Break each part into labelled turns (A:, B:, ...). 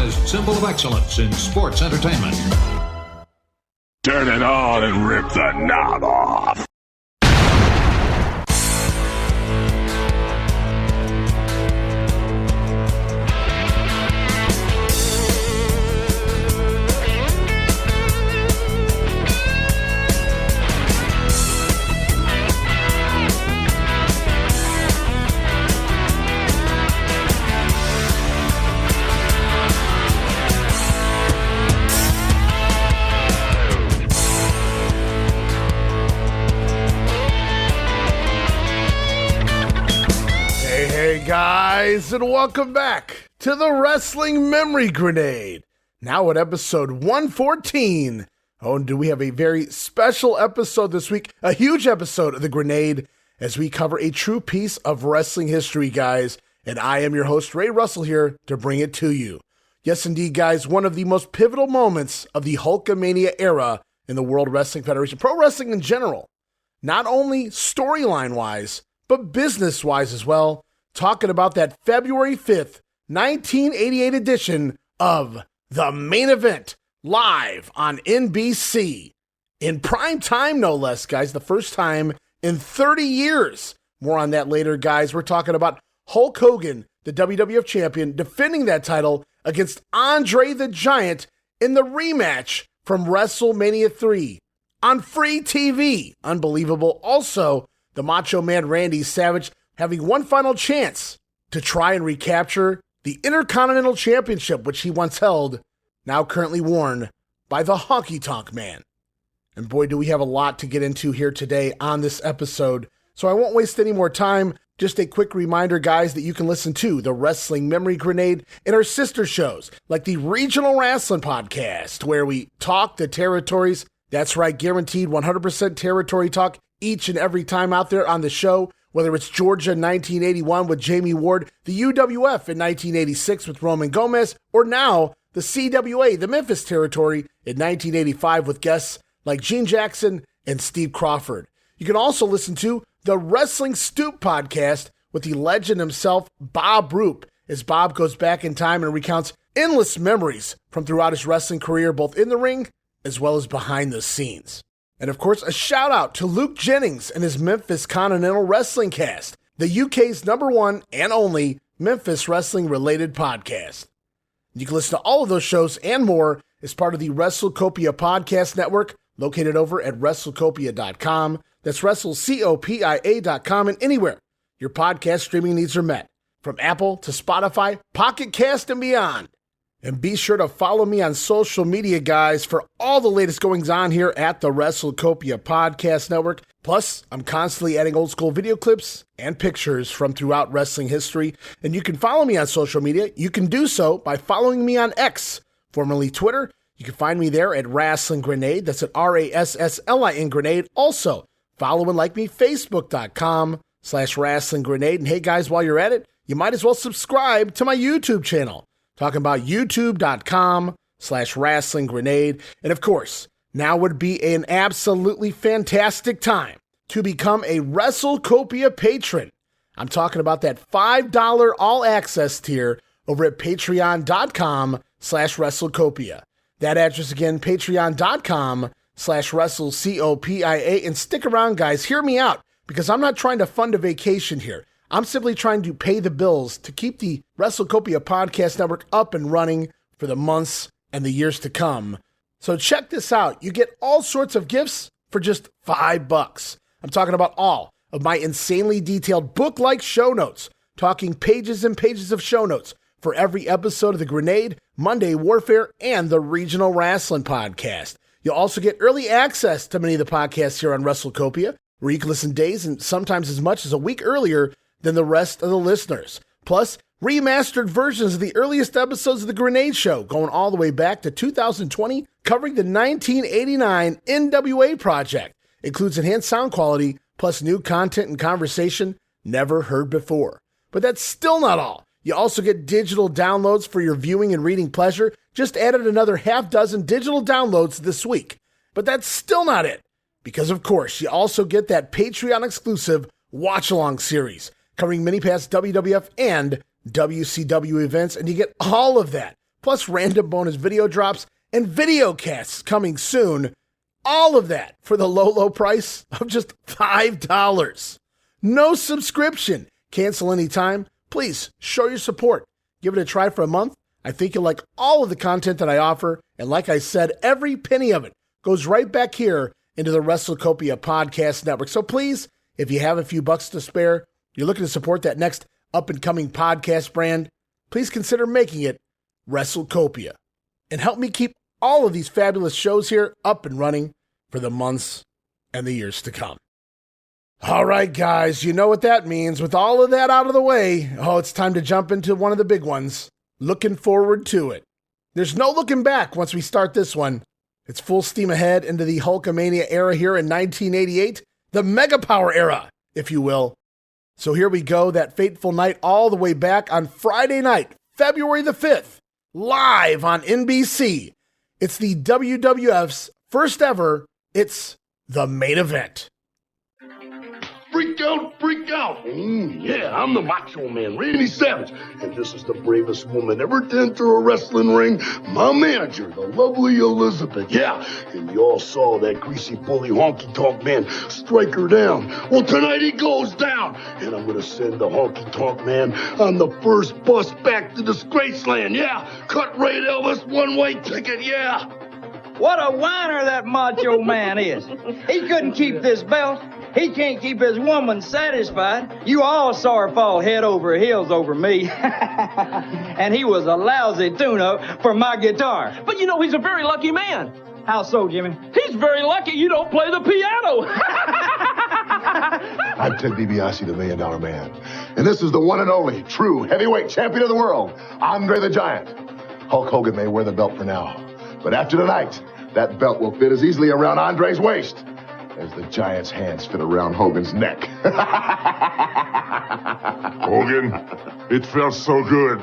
A: America's symbol of excellence in sports entertainment.
B: Turn it on and rip the knob off.
C: Guys, and welcome back to the Wrestling Memory Grenade. Now at episode 114. Oh, and do we have a very special episode this week? A huge episode of the Grenade as we cover a true piece of wrestling history, guys. And I am your host, Ray Russell, here to bring it to you. Yes, indeed, guys, one of the most pivotal moments of the Hulkamania era in the World Wrestling Federation, pro wrestling in general. Not only storyline-wise, but business-wise as well. Talking about that February 5th, 1988 edition of The Main Event, live on NBC. In prime time, no less, guys. The first time in 30 years. More on that later, guys. We're talking about Hulk Hogan, the WWF champion, defending that title against Andre the Giant in the rematch from WrestleMania 3 on free TV. Unbelievable. Also, the Macho Man Randy Savage having one final chance to try and recapture the Intercontinental Championship, which he once held, now currently worn by the Honky Tonk Man. And boy, do we have a lot to get into here today on this episode, so I won't waste any more time. Just a quick reminder, guys, that you can listen to the Wrestling Memory Grenade in our sister shows, like the Regional Wrestling Podcast, where we talk the territories. That's right, guaranteed 100% territory talk each and every time out there on the show. Whether it's Georgia in 1981 with Jamie Ward, the UWF in 1986 with Roman Gomez, or now the CWA, the Memphis territory, in 1985 with guests like Gene Jackson and Steve Crawford. You can also listen to the Wrestling Stoop podcast with the legend himself, Bob Roop, as Bob goes back in time and recounts endless memories from throughout his wrestling career, both in the ring as well as behind the scenes. And of course, a shout out to Luke Jennings and his Memphis Continental Wrestling Cast, the UK's #1 and only Memphis wrestling related podcast. You can listen to all of those shows and more as part of the WrestleCopia Podcast Network, located over at WrestleCopia.com. That's WrestleCopia.com, and anywhere your podcast streaming needs are met, from Apple to Spotify, Pocket Cast, and beyond. And be sure to follow me on social media, guys, for all the latest goings on here at the WrestleCopia Podcast Network. Plus, I'm constantly adding old school video clips and pictures from throughout wrestling history. And you can follow me on social media. You can do so by following me on X, formerly Twitter. You can find me there at Wrestling Grenade. That's at RASSLIN Grenade. Also, follow and like me, Facebook.com/Wrestling Grenade. And hey, guys, while you're at it, you might as well subscribe to my YouTube channel. Talking about youtube.com/Wrestling Grenade. And of course, now would be an absolutely fantastic time to become a WrestleCopia patron. I'm talking about that $5 all access tier over at patreon.com/WrestleCopia. That address again, patreon.com/WrestleCopia. And stick around, guys. Hear me out, because I'm not trying to fund a vacation here. I'm simply trying to pay the bills to keep the WrestleCopia Podcast Network up and running for the months and the years to come. So check this out. You get all sorts of gifts for just $5. I'm talking about all of my insanely detailed book-like show notes, talking pages and pages of show notes for every episode of The Grenade, Monday Warfare, and the Regional Wrestling Podcast. You'll also get early access to many of the podcasts here on WrestleCopia, where you can listen days and sometimes as much as a week earlier than the rest of the listeners. Plus, remastered versions of the earliest episodes of The Grenade Show, going all the way back to 2020, covering the 1989 NWA project. Includes enhanced sound quality, plus new content and conversation never heard before. But that's still not all. You also get digital downloads for your viewing and reading pleasure. Just added another half dozen digital downloads this week. But that's still not it, because of course, you also get that Patreon exclusive watch-along series covering many past WWF and WCW events, and you get all of that, plus random bonus video drops and video casts coming soon. All of that for the low, low price of just $5. No subscription. Cancel anytime. Please show your support. Give it a try for a month. I think you'll like all of the content that I offer. And like I said, every penny of it goes right back here into the WrestleCopia Podcast Network. So please, if you have a few bucks to spare, you're looking to support that next up-and-coming podcast brand, please consider making it WrestleCopia. And help me keep all of these fabulous shows here up and running for the months and the years to come. All right, guys, you know what that means. With all of that out of the way, it's time to jump into one of the big ones. Looking forward to it. There's no looking back once we start this one. It's full steam ahead into the Hulkamania era here in 1988, the Mega Power era, if you will. So here we go, that fateful night all the way back on Friday night, February the 5th, live on NBC. It's the WWF's first ever, it's the main event.
B: Freak out, freak out. Yeah, I'm the Macho Man, Randy Savage. And this is the bravest woman ever to enter a wrestling ring, my manager, the lovely Elizabeth. Yeah, and you all saw that greasy bully honky tonk man strike her down. Well, tonight he goes down. And I'm going to send the honky tonk man on the first bus back to Disgraceland. Yeah, cut rate Elvis, one-way ticket, yeah.
D: What a whiner that Macho Man is. He couldn't keep this belt. He can't keep his woman satisfied. You all saw her fall head over heels over me. And he was a lousy tune-up for my guitar.
E: But you know, he's a very lucky man.
D: How so, Jimmy?
E: He's very lucky you don't play the piano.
B: I'm Ted DiBiase, the $1 Million Man. And this is the one and only true heavyweight champion of the world, Andre the Giant. Hulk Hogan may wear the belt for now, but after tonight, that belt will fit as easily around Andre's waist as the Giant's hands fit around Hogan's neck.
F: Hogan, it felt so good.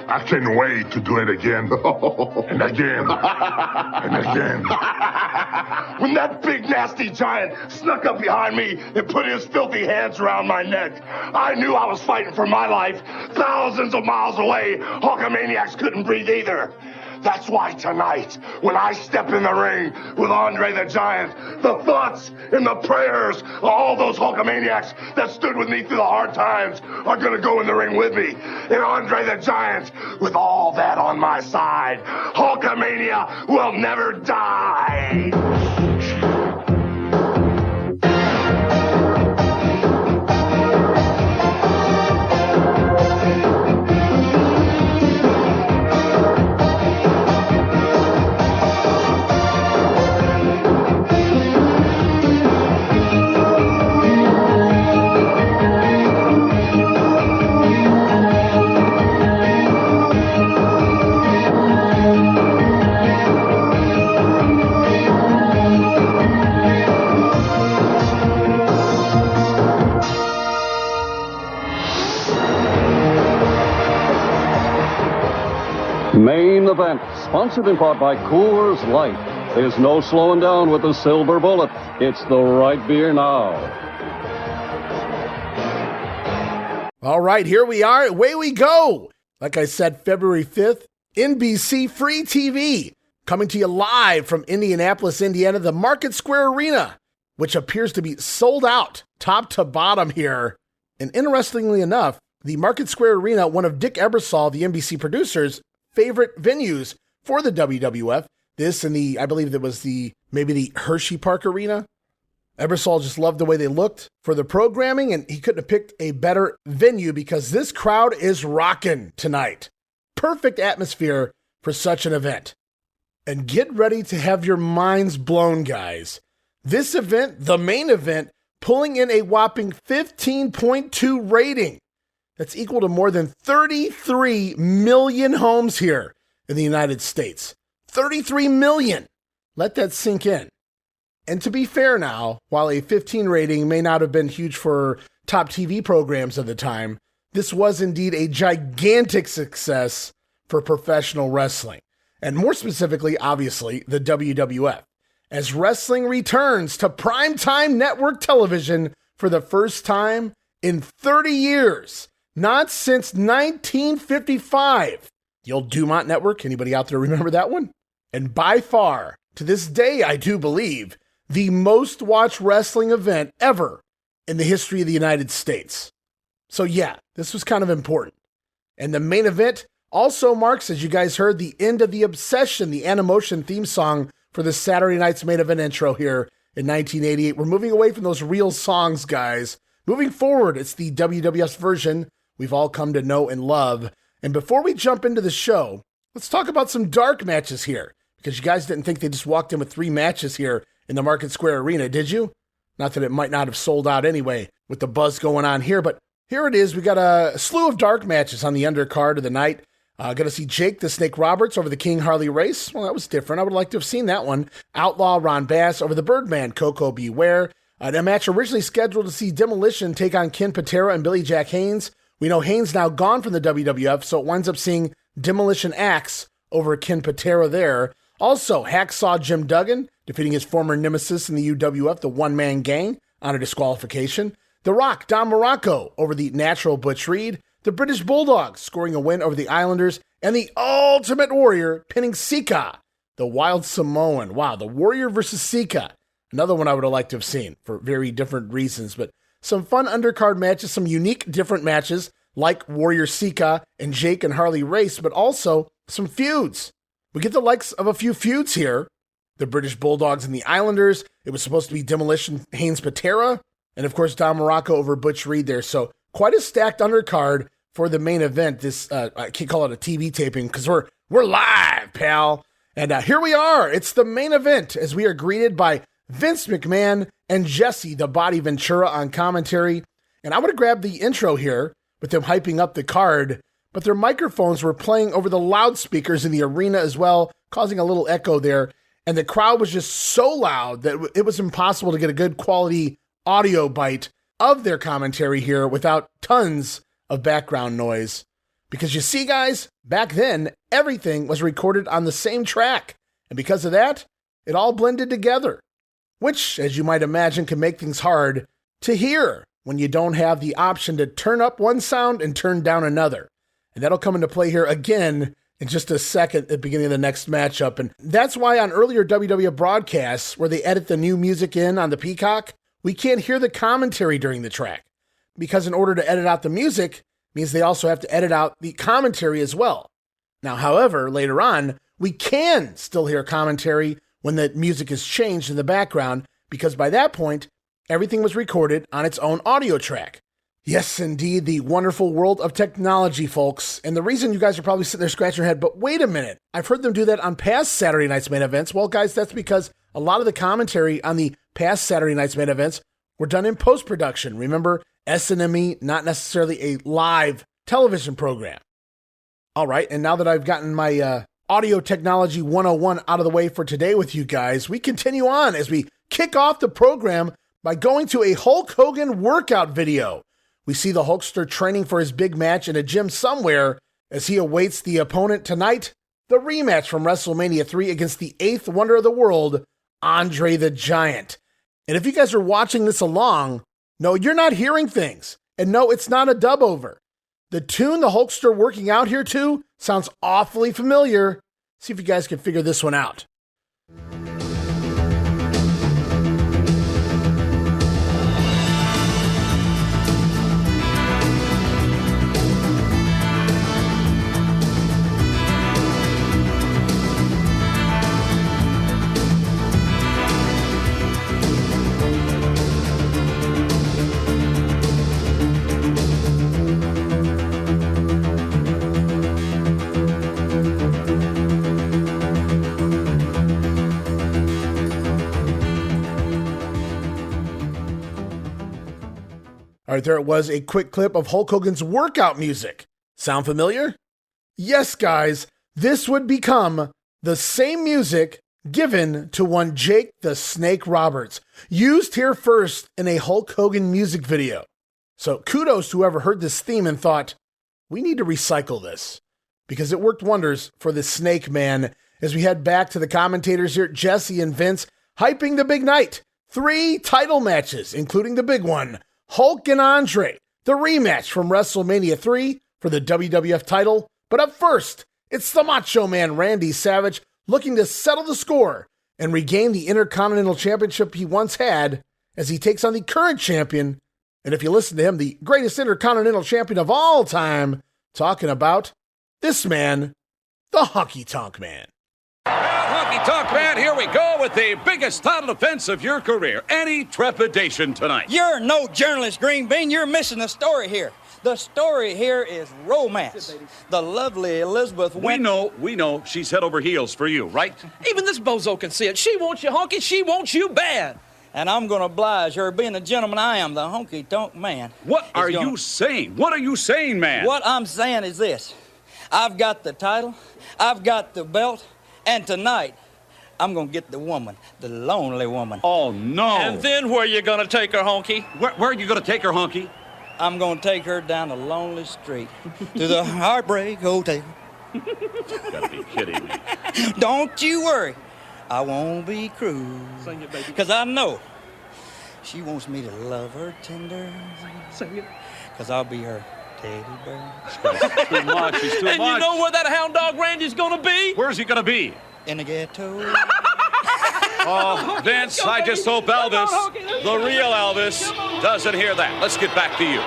F: I can't wait to do it again. And again. And again.
B: When that big nasty giant snuck up behind me and put his filthy hands around my neck, I knew I was fighting for my life. Thousands of miles away, Hulkamaniacs couldn't breathe either. That's why tonight, when I step in the ring with Andre the Giant, the thoughts and the prayers of all those Hulkamaniacs that stood with me through the hard times are going to go in the ring with me. And Andre the Giant, with all that on my side, Hulkamania will never die.
G: Main event, sponsored in part by Coors Light. There's no slowing down with the silver bullet. It's the right beer now.
C: All right, here we are. Away we go. Like I said, February 5th, NBC Free TV. Coming to you live from Indianapolis, Indiana, the Market Square Arena, which appears to be sold out top to bottom here. And interestingly enough, the Market Square Arena, one of Dick Ebersol, the NBC producer's favorite venues for the WWF. This and I believe it was maybe the Hershey Park Arena. Ebersol just loved the way they looked for the programming, and he couldn't have picked a better venue because this crowd is rocking tonight. Perfect atmosphere for such an event. And get ready to have your minds blown, guys. This event, the main event, pulling in a whopping 15.2 rating. That's equal to more than 33 million homes here in the United States. 33 million. Let that sink in. And to be fair now, while a 15 rating may not have been huge for top TV programs of the time, this was indeed a gigantic success for professional wrestling. And more specifically, obviously, the WWF. As wrestling returns to primetime network television for the first time in 30 years. Not since 1955 The old Dumont Network. Anybody out there remember that one? And by far, to this day, I do believe, the most watched wrestling event ever in the history of the United States. So yeah, this was kind of important. And the main event also marks, as you guys heard, the end of the Obsession, the Animotion theme song for the Saturday Night's Main Event intro here in 1988. We're moving away from those real songs, guys. Moving forward, it's the WWF's version we've all come to know and love. And before we jump into the show, let's talk about some dark matches here, because you guys didn't think they just walked in with 3 matches here in the Market Square Arena, did you? Not that it might not have sold out anyway with the buzz going on here, but here it is. We got a slew of dark matches on the undercard of the night. Going to see Jake the Snake Roberts over the King Harley Race. Well, that was different. I would like to have seen that one. Outlaw Ron Bass over the Birdman Coco Beware. A match originally scheduled to see Demolition take on Ken Patera and Billy Jack Haynes. We know Haynes now gone from the WWF, so it winds up seeing Demolition Axe over Ken Patera there. Also, Hacksaw Jim Duggan defeating his former nemesis in the UWF, the One Man Gang, on a disqualification. The Rock, Don Morocco over the Natural Butch Reed. The British Bulldogs scoring a win over the Islanders. And the Ultimate Warrior pinning Sika, the Wild Samoan. Wow, the Warrior versus Sika. Another one I would have liked to have seen for very different reasons. But some fun undercard matches, some unique different matches like Warrior Sika and Jake and Harley Race, but also some feuds. We get the likes of a few feuds here. The British Bulldogs and the Islanders. It was supposed to be Demolition Haynes Patera. And of course, Don Morocco over Butch Reed there. So quite a stacked undercard for the main event. This, I can't call it a TV taping because we're live, pal. And here we are. It's the main event as we are greeted by Vince McMahon and Jesse, the Body Ventura, on commentary. And I would have grabbed the intro here with them hyping up the card, but their microphones were playing over the loudspeakers in the arena as well, causing a little echo there. And the crowd was just so loud that it was impossible to get a good quality audio bite of their commentary here without tons of background noise. Because you see, guys, back then, everything was recorded on the same track. And because of that, it all blended together, which, as you might imagine, can make things hard to hear when you don't have the option to turn up one sound and turn down another. And that'll come into play here again in just a second at the beginning of the next matchup. And that's why on earlier WWF broadcasts, where they edit the new music in on the Peacock, we can't hear the commentary during the track. Because in order to edit out the music means they also have to edit out the commentary as well. Now, however, later on, we can still hear commentary when the music is changed in the background, because by that point, everything was recorded on its own audio track. Yes, indeed, the wonderful world of technology, folks. And the reason you guys are probably sitting there scratching your head, but wait a minute, I've heard them do that on past Saturday Night's Main Events. Well, guys, that's because a lot of the commentary on the past Saturday Night's Main Events were done in post-production. Remember, SNME, not necessarily a live television program. All right, and now that I've gotten my Audio Technology 101 out of the way for today with you guys, we continue on as we kick off the program by going to a Hulk Hogan workout video. We see the Hulkster training for his big match in a gym somewhere as he awaits the opponent tonight, the rematch from WrestleMania 3 against the 8th wonder of the world, Andre the Giant. And if you guys are watching this along, no, you're not hearing things. And no, it's not a dub over. The tune the Hulkster working out here to sounds awfully familiar. See if you guys can figure this one out. All right, there it was, a quick clip of Hulk Hogan's workout music. Sound familiar? Yes, guys, this would become the same music given to one Jake the Snake Roberts, used here first in a Hulk Hogan music video. So kudos to whoever heard this theme and thought, we need to recycle this, because it worked wonders for the Snake Man as we head back to the commentators here, Jesse and Vince, hyping the big night. 3 title matches, including the big one, Hulk and Andre, the rematch from WrestleMania 3 for the WWF title. But up first, It's the Macho Man Randy Savage looking to settle the score and regain the Intercontinental Championship he once had as he takes on the current champion, and if you listen to him, the greatest Intercontinental Champion of all time, talking about this man, the Honky Tonk Man.
H: Honky Tonk Man, here we go with the biggest title defense of your career. Any trepidation tonight?
D: You're no journalist, Green Bean. You're missing the story here. The story here is romance. The lovely Elizabeth went...
H: We know she's head over heels for you, right?
E: Even this bozo can see it. She wants you, Honky. She wants you bad.
D: And I'm going to oblige her. Being the gentleman I am, the Honky Tonk Man.
H: What are you saying? What are you saying, man?
D: What I'm saying is this. I've got the title, I've got the belt, and tonight, I'm going to get the woman, the lonely woman.
H: Oh, no.
E: And then where you going to take her, Honky?
H: Where are you going to take her, Honky?
D: I'm going to take her down a lonely street to the Heartbreak Hotel.
H: You gotta be kidding me.
D: Don't you worry. I won't be cruel.
E: Sing it, baby.
D: Because I know she wants me to love her tender.
E: Sing it.
D: Because I'll be her teddy bear.
H: It's too much. It's too much.
E: And you know where that hound dog Randy's going to be?
H: Where's he going to be?
D: In the ghetto.
H: Oh, Vince, I just hope Elvis, the real Elvis, doesn't hear that. Let's get back to you.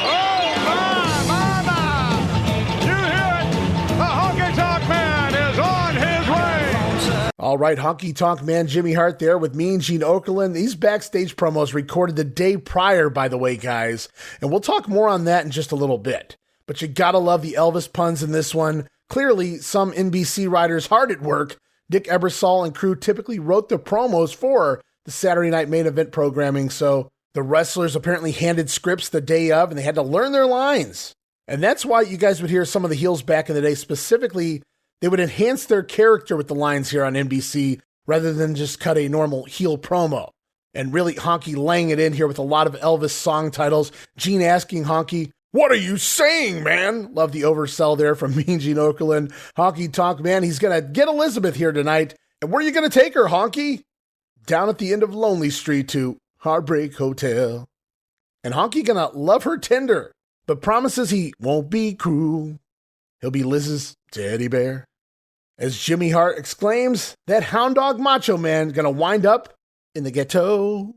I: Oh, my. You hear it? The Honky Tonk Man is on his way.
C: All right, Honky Tonk Man Jimmy Hart there with Mean Gene Okerlund. These backstage promos recorded the day prior, by the way, guys. And we'll talk more on that in just a little bit. But you gotta love the Elvis puns in this one. Clearly, some NBC writers hard at work. Dick Ebersol and crew typically wrote the promos for the Saturday Night Main Event programming, so the wrestlers apparently handed scripts the day of, and they had to learn their lines. And that's why you guys would hear some of the heels back in the day. Specifically, they would enhance their character with the lines here on NBC rather than just cut a normal heel promo. And really, Honky laying it in here with a lot of Elvis song titles. Gene asking Honky, "What are you saying, man?" Love the oversell there from Mean Gene Okerlund. Honky Tonk Man, he's going to get Elizabeth here tonight. And where are you going to take her, Honky? Down at the end of Lonely Street to Heartbreak Hotel. And Honky going to love her tender, but promises he won't be cruel. He'll be Liz's teddy bear. As Jimmy Hart exclaims, that hound dog Macho Man going to wind up in the ghetto.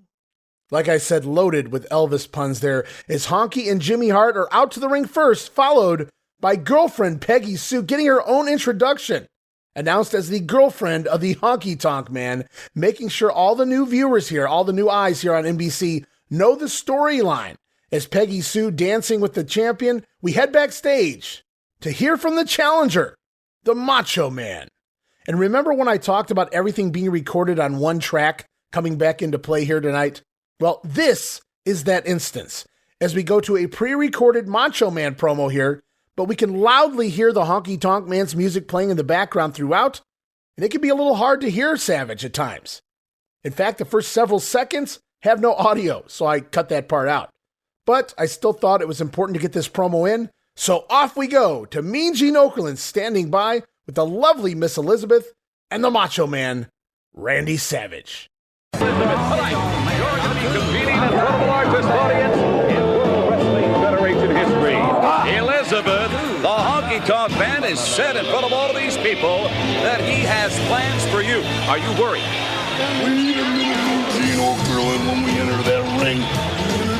C: Like I said, loaded with Elvis puns there, as Honky and Jimmy Hart are out to the ring first, followed by girlfriend Peggy Sue getting her own introduction, announced as the girlfriend of the Honky Tonk Man, making sure all the new viewers here, all the new eyes here on NBC, know the storyline. As Peggy Sue dancing with the champion, we head backstage to hear from the challenger, the Macho Man. And remember when I talked about everything being recorded on one track coming back into play here tonight? Well, this is that instance, as we go to a pre-recorded Macho Man promo here, but we can loudly hear the Honky Tonk Man's music playing in the background throughout, and it can be a little hard to hear Savage at times. In fact, the first several seconds have no audio, so I cut that part out. But I still thought it was important to get this promo in, so off we go to Mean Gene Okerlund standing by with the lovely Miss Elizabeth and the Macho Man, Randy Savage.
H: Competing in front of the largest audience in World Wrestling Federation history. Elizabeth, the Honky Tonk Man, is said in front of all of these people that he has plans for you. Are you worried?
B: Wait a minute, Gene Okerlund, when we enter that ring.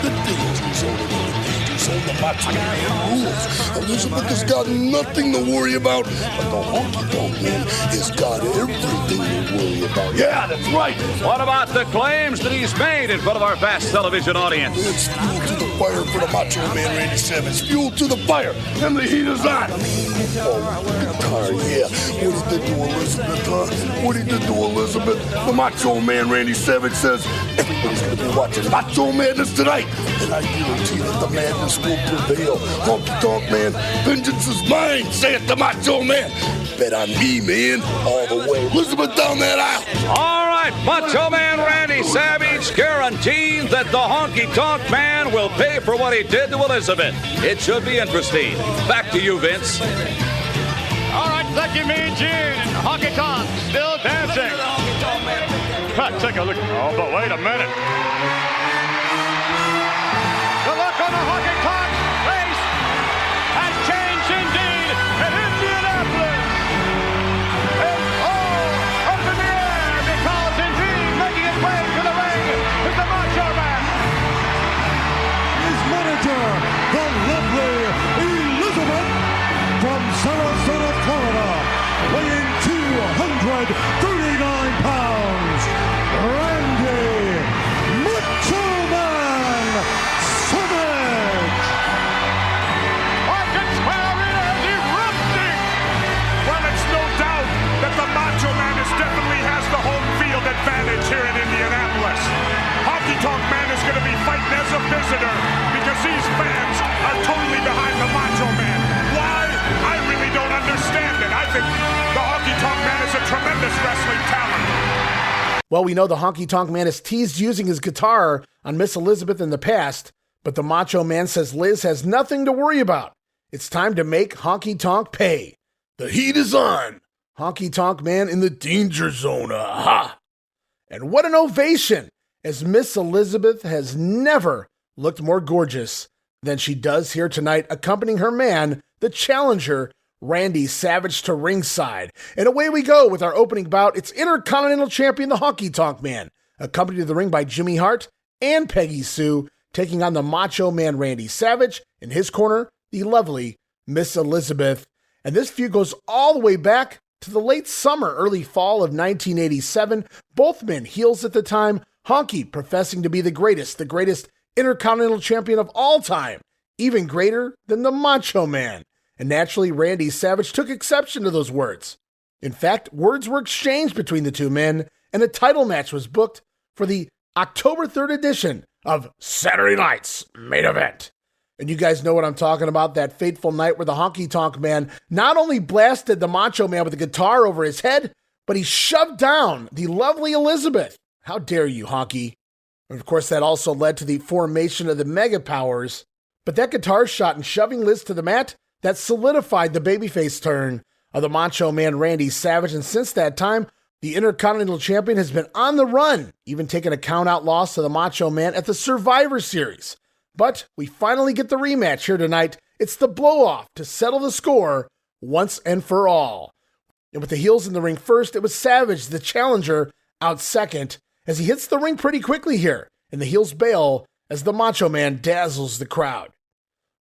B: The danger zone, the Macho Man rules. Elizabeth has got nothing to worry about, but the Honky Tonk Man has got everything to worry about. Yeah, that's right.
H: What about the claims that he's made in front of our vast television audience?
B: It's fuel to the fire for the Macho Man Randy Savage. Fuel to the fire, and the heat is on. Oh, guitar, yeah. What he did to Elizabeth, huh? What he did to Elizabeth. The Macho Man Randy Savage says everybody's going to be watching Macho Madness tonight, and I guarantee that the madness will prevail. Honky Tonk Man, vengeance is mine, say it to Macho Man. Bet on me, man, all the way. Elizabeth down that aisle.
H: All right, Macho Man Randy Savage guaranteed that the Honky Tonk Man will pay for what he did to Elizabeth. It should be interesting. Back to you, Vince.
I: All right, thank you, Mean Gene. Honky Tonk still dancing. Take a look. Oh, but wait a minute. The look on the Honky Tonk face has changed indeed. Indianapolis. And all up in the air because indeed making his way to the ring is the Macho Man.
J: His manager, the lovely Elizabeth from Sarasota, Florida, weighing 239 pounds, Randy Macho Man Savage.
I: Arkansas Arena is erupting.
F: Well, it's no doubt that the Macho Man definitely has the home field advantage here in Indianapolis. Honky Tonk Man is going to be fighting as a visitor because these fans are totally behind the Macho Man. Why? I really don't understand it. I think the Honky Tonk Man is a tremendous wrestling talent.
C: Well, we know the Honky Tonk Man has teased using his guitar on Miss Elizabeth in the past, but the Macho Man says Liz has nothing to worry about. It's time to make Honky Tonk pay. The heat is on. Honky Tonk Man in the danger zone. Aha! And what an ovation, as Miss Elizabeth has never looked more gorgeous than she does here tonight, accompanying her man, the challenger, Randy Savage, to ringside. And away we go with our opening bout. It's Intercontinental Champion, the Honky Tonk Man, accompanied to the ring by Jimmy Hart and Peggy Sue, taking on the Macho Man Randy Savage. In his corner, the lovely Miss Elizabeth. And this feud goes all the way back to the late summer, early fall of 1987. Both men heels at the time, Honky professing to be the greatest Intercontinental Champion of all time, even greater than the Macho Man. And naturally, Randy Savage took exception to those words. In fact, words were exchanged between the two men, and a title match was booked for the October 3rd edition of Saturday Night's Main Event. And you guys know what I'm talking about, that fateful night where the Honky Tonk Man not only blasted the Macho Man with a guitar over his head, but he shoved down the lovely Elizabeth. How dare you, Honky? And of course, that also led to the formation of the Mega Powers. But that guitar shot and shoving Liz to the mat, that solidified the babyface turn of the Macho Man Randy Savage. And since that time, the Intercontinental Champion has been on the run, even taking a count-out loss to the Macho Man at the Survivor Series. But we finally get the rematch here tonight. It's the blow-off to settle the score once and for all. And with the heels in the ring first, it was Savage, the challenger, out second, as he hits the ring pretty quickly here, and the heels bail as the Macho Man dazzles the crowd.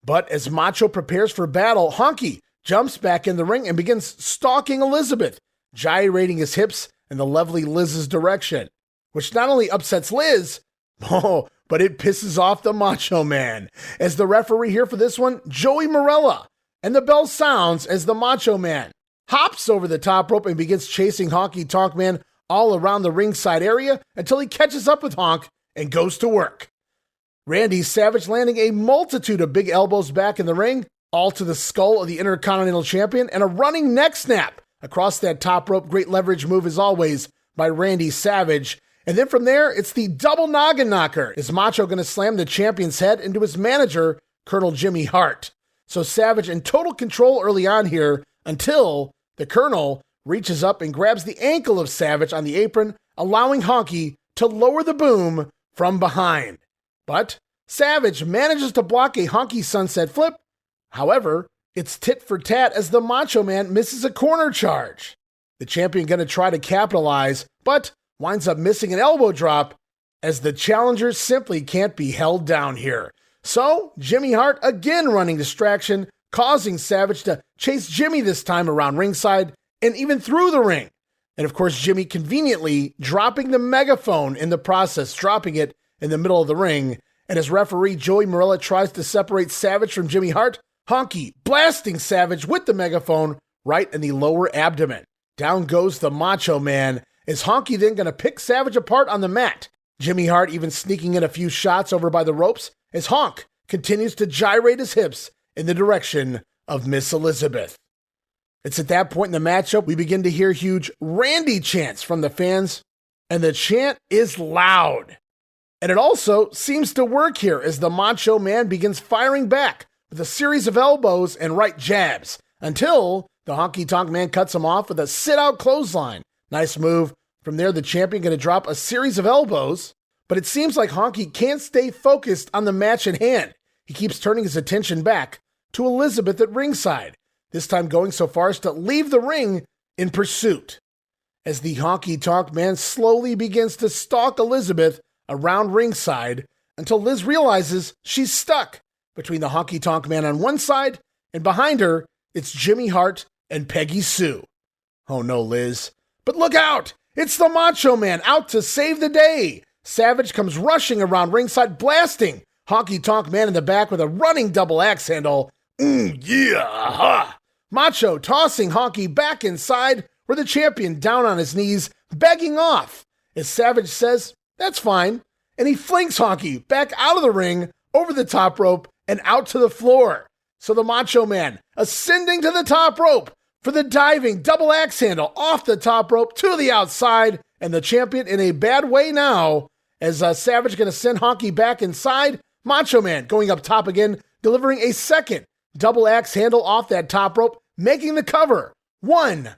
C: But as Macho prepares for battle, Honky jumps back in the ring and begins stalking Elizabeth, gyrating his hips in the lovely Liz's direction, which not only upsets Liz, but it pisses off the Macho Man. As the referee here for this one, Joey Morella, and the bell sounds as the Macho Man hops over the top rope and begins chasing Honky Tonk Man all around the ringside area until he catches up with Honk and goes to work. Randy Savage landing a multitude of big elbows back in the ring, all to the skull of the Intercontinental Champion, and a running neck snap across that top rope. Great leverage move as always by Randy Savage. And then from there, it's the double noggin knocker. Is Macho going to slam the champion's head into his manager, Colonel Jimmy Hart? So Savage in total control early on here until the Colonel reaches up and grabs the ankle of Savage on the apron, allowing Honky to lower the boom from behind. But Savage manages to block a Honky sunset flip. However, it's tit for tat as the Macho Man misses a corner charge. The champion going to try to capitalize, but winds up missing an elbow drop as the challenger simply can't be held down here. So Jimmy Hart again running distraction, causing Savage to chase Jimmy this time around ringside and even through the ring. And of course, Jimmy conveniently dropping the megaphone in the process, dropping it in the middle of the ring. And as referee Joey Morella tries to separate Savage from Jimmy Hart, Honky blasting Savage with the megaphone right in the lower abdomen. Down goes the Macho Man. Is Honky then going to pick Savage apart on the mat? Jimmy Hart even sneaking in a few shots over by the ropes as Honk continues to gyrate his hips in the direction of Miss Elizabeth. It's at that point in the matchup we begin to hear huge Randy chants from the fans, and the chant is loud. And it also seems to work here as the Macho Man begins firing back with a series of elbows and right jabs until the Honky Tonk Man cuts him off with a sit-out clothesline. Nice move. From there, the champion going to drop a series of elbows, but it seems like Honky can't stay focused on the match at hand. He keeps turning his attention back to Elizabeth at ringside. this time going so far as to leave the ring in pursuit. As the Honky Tonk Man slowly begins to stalk Elizabeth around ringside until Liz realizes she's stuck between the Honky Tonk Man on one side, and behind her, it's Jimmy Hart and Peggy Sue. Oh no, Liz. But look out! It's the Macho Man out to save the day! Savage comes rushing around ringside, blasting Honky Tonk Man in the back with a running double axe handle. Ha! Macho tossing Honky back inside, where the champion down on his knees, begging off, as Savage says, that's fine, and he flings Honky back out of the ring, over the top rope, and out to the floor. So the Macho Man ascending to the top rope for the diving double axe handle off the top rope to the outside, and the champion in a bad way now, as Savage going to send Honky back inside. Macho Man going up top again, delivering a second double axe handle off that top rope, making the cover. 1,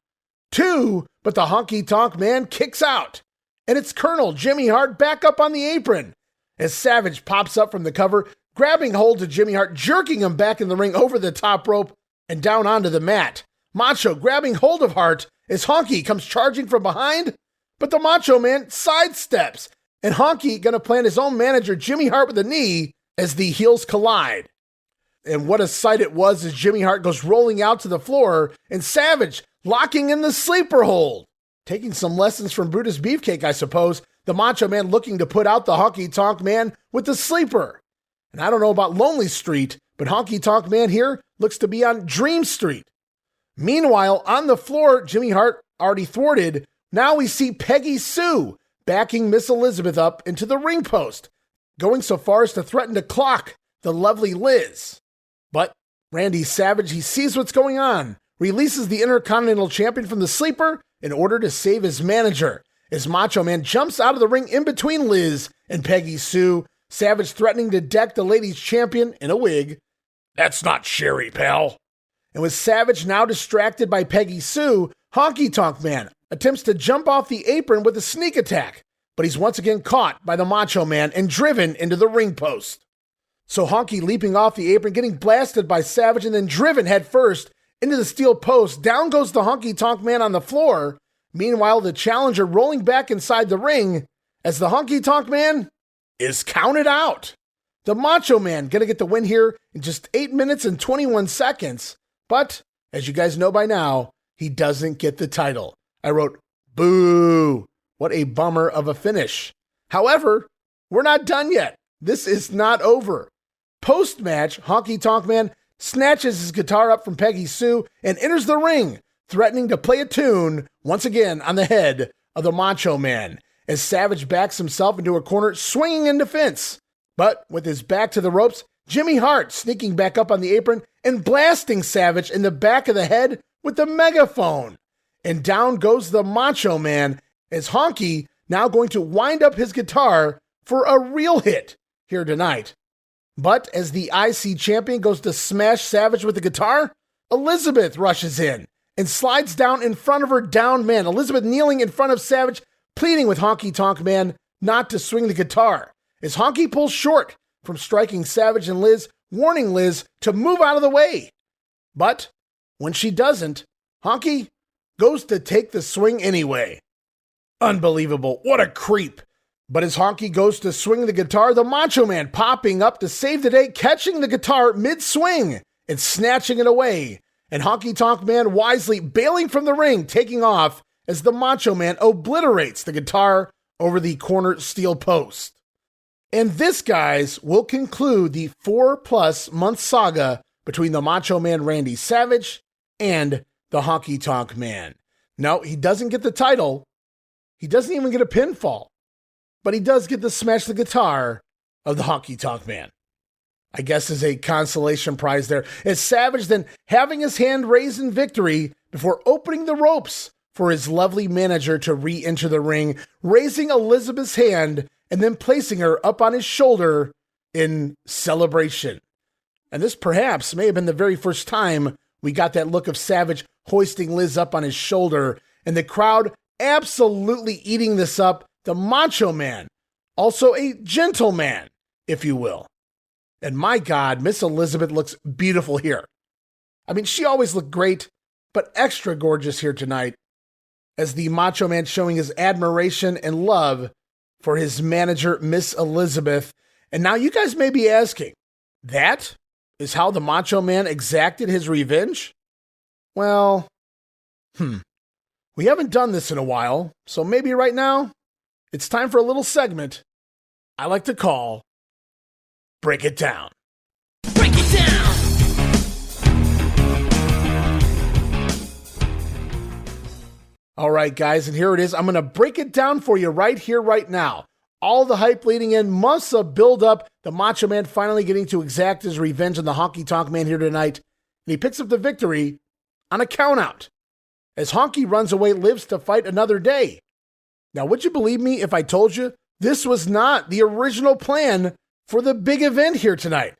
C: 2, but the Honky Tonk Man kicks out. And it's Colonel Jimmy Hart back up on the apron as Savage pops up from the cover, grabbing hold of Jimmy Hart, jerking him back in the ring over the top rope and down onto the mat. Macho grabbing hold of Hart as Honky comes charging from behind, but the Macho Man sidesteps, and Honky gonna plant his own manager Jimmy Hart with a knee as the heels collide. And what a sight it was as Jimmy Hart goes rolling out to the floor and Savage locking in the sleeper hold. Taking some lessons from Brutus Beefcake, I suppose, the Macho Man looking to put out the Honky Tonk Man with the sleeper. And I don't know about Lonely Street, but Honky Tonk Man here looks to be on Dream Street. Meanwhile, on the floor, Jimmy Hart already thwarted. Now we see Peggy Sue backing Miss Elizabeth up into the ring post, going so far as to threaten to clock the lovely Liz. But Randy Savage, he sees what's going on, releases the Intercontinental Champion from the sleeper in order to save his manager, as Macho Man jumps out of the ring in between Liz and Peggy Sue, Savage threatening to deck the ladies champion in a wig. That's not Sherry, pal. And with Savage now distracted by Peggy Sue, Honky Tonk Man attempts to jump off the apron with a sneak attack, but he's once again caught by the Macho Man and driven into the ring post. So Honky leaping off the apron, getting blasted by Savage, and then driven headfirst into the steel post. Down goes the Honky Tonk Man on the floor. Meanwhile, the challenger rolling back inside the ring as the Honky Tonk Man is counted out. The Macho Man gonna get the win here in just 8 minutes and 21 seconds. But, as you guys know by now, he doesn't get the title. I wrote, boo. What a bummer of a finish. However, we're not done yet. This is not over. Post-match, Honky Tonk Man snatches his guitar up from Peggy Sue and enters the ring, threatening to play a tune once again on the head of the Macho Man, as Savage backs himself into a corner, swinging in defense. But with his back to the ropes, Jimmy Hart sneaking back up on the apron and blasting Savage in the back of the head with the megaphone. And down goes the Macho Man, as Honky now going to wind up his guitar for a real hit here tonight. But as the IC champion goes to smash Savage with the guitar, Elizabeth rushes in and slides down in front of her downed man. Elizabeth kneeling in front of Savage, pleading with Honky Tonk Man not to swing the guitar, as Honky pulls short from striking Savage and Liz, warning Liz to move out of the way. But when she doesn't, Honky goes to take the swing anyway. Unbelievable. What a creep. But as Honky goes to swing the guitar, the Macho Man popping up to save the day, catching the guitar mid-swing and snatching it away. And Honky Tonk Man wisely bailing from the ring, taking off as the Macho Man obliterates the guitar over the corner steel post. And this, guys, will conclude the 4+ month saga between the Macho Man Randy Savage and the Honky Tonk Man. No, he doesn't get the title. He doesn't even get a pinfall. But he does get to smash the guitar of the Honky Tonk Man. I guess as a consolation prize there, as Savage then having his hand raised in victory before opening the ropes for his lovely manager to re-enter the ring, raising Elizabeth's hand and then placing her up on his shoulder in celebration. And this perhaps may have been the very first time we got that look of Savage hoisting Liz up on his shoulder, and the crowd absolutely eating this up. The Macho Man, also a gentleman, if you will. And my God, Miss Elizabeth looks beautiful here. I mean, she always looked great, but extra gorgeous here tonight, as the Macho Man showing his admiration and love for his manager, Miss Elizabeth. And now you guys may be asking, that is how the Macho Man exacted his revenge? Well, we haven't done this in a while, so maybe right now, it's time for a little segment I like to call Break It Down.
E: Break it down.
C: All right, guys, and here it is. I'm going to break it down for you right here, right now. All the hype leading in, months of build-up, the Macho Man finally getting to exact his revenge on the Honky Tonk Man here tonight, and he picks up the victory on a countout, as Honky runs away, lives to fight another day. Now, would you believe me if I told you this was not the original plan for the big event here tonight?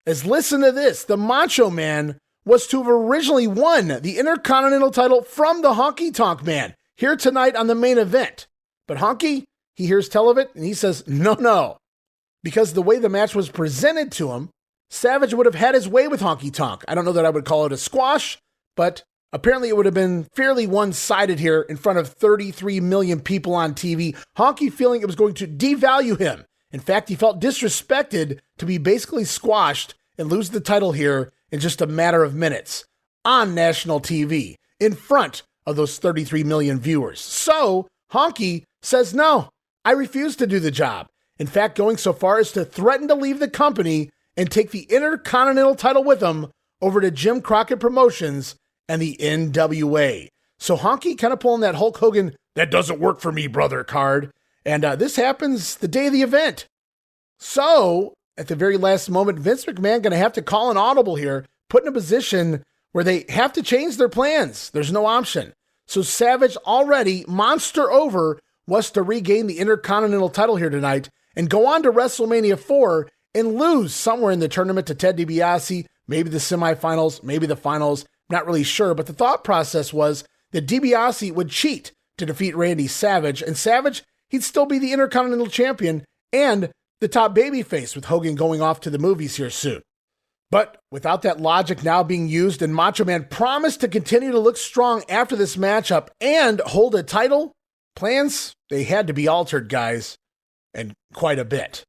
C: As listen to this, the Macho Man was to have originally won the Intercontinental title from the Honky Tonk Man here tonight on the main event. But Honky, he hears tell of it and he says, no. Because the way the match was presented to him, Savage would have had his way with Honky Tonk. I don't know that I would call it a squash, but apparently it would have been fairly one-sided here in front of 33 million people on TV. Honky feeling it was going to devalue him. In fact, he felt disrespected to be basically squashed and lose the title here in just a matter of minutes on national TV in front of those 33 million viewers. So Honky says, no, I refuse to do the job. In fact, going so far as to threaten to leave the company and take the Intercontinental title with him over to Jim Crockett Promotions and the NWA. So Honky kind of pulling that Hulk Hogan, that doesn't work for me, brother card. And this happens the day of the event. So at the very last moment, Vince McMahon going to have to call an audible here, put in a position where they have to change their plans. There's no option. So Savage, already monster over, was to regain the Intercontinental title here tonight and go on to WrestleMania 4 and lose somewhere in the tournament to Ted DiBiase, maybe the semifinals, maybe the finals, not really sure. But the thought process was that DiBiase would cheat to defeat Randy Savage, and Savage, he'd still be the Intercontinental Champion and the top babyface, with Hogan going off to the movies here soon. But without that logic now being used, and Macho Man promised to continue to look strong after this matchup and hold a title, plans, they had to be altered, guys, and quite a bit.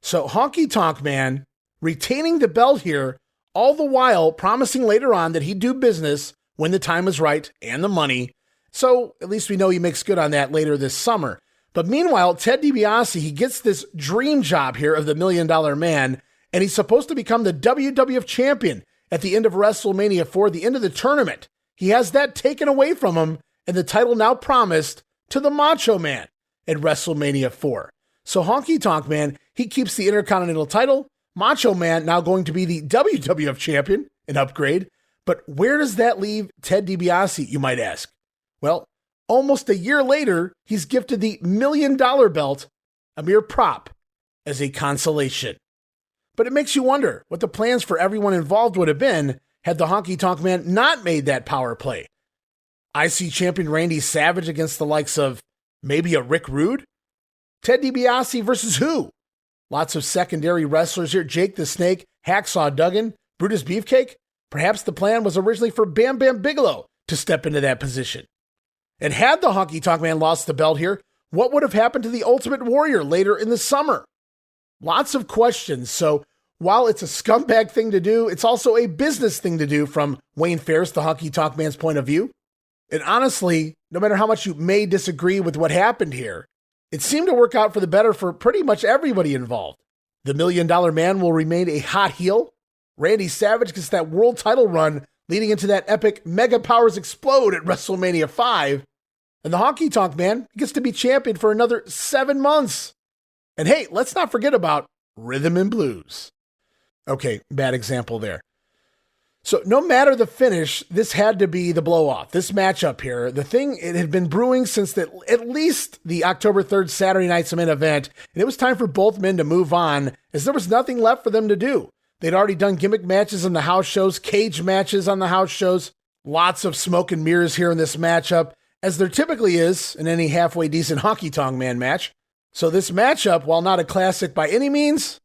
C: So Honky Tonk Man retaining the belt here, all the while promising later on that he'd do business when the time was right and the money. So at least we know he makes good on that later this summer. But meanwhile, Ted DiBiase, he gets this dream job here of the $1 Million Man, and he's supposed to become the WWF champion at the end of WrestleMania 4, the end of the tournament. He has that taken away from him, and the title now promised to the Macho Man at WrestleMania 4. So Honky Tonk Man, he keeps the Intercontinental title. Macho Man now going to be the WWF champion, an upgrade. But where does that leave Ted DiBiase, you might ask? Well, almost a year later, he's gifted the $1 Million belt, a mere prop, as a consolation. But it makes you wonder what the plans for everyone involved would have been had the Honky Tonk Man not made that power play. IC champion Randy Savage against the likes of maybe a Rick Rude? Ted DiBiase versus who? Lots of secondary wrestlers here. Jake the Snake, Hacksaw Duggan, Brutus Beefcake? Perhaps the plan was originally for Bam Bam Bigelow to step into that position. And had the Honky Tonk Man lost the belt here, what would have happened to the Ultimate Warrior later in the summer? Lots of questions. So while it's a scumbag thing to do, it's also a business thing to do from Wayne Ferris, the Honky Tonk Man's point of view. And honestly, no matter how much you may disagree with what happened here, it seemed to work out for the better for pretty much everybody involved. The $1 Million Man will remain a hot heel. Randy Savage gets that world title run leading into that epic Mega Powers Explode at WrestleMania 5. And the Honky Tonk Man gets to be champion for another 7 months. And hey, let's not forget about Rhythm and Blues. Okay, bad example there. So no matter the finish, this had to be the blow-off. This matchup here, the thing, it had been brewing since at least the October 3rd Saturday Night's main event, and it was time for both men to move on, as there was nothing left for them to do. They'd already done gimmick matches on the house shows, cage matches on the house shows, lots of smoke and mirrors here in this matchup, as there typically is in any halfway decent Honky Tonk Man match. So this matchup, while not a classic by any means,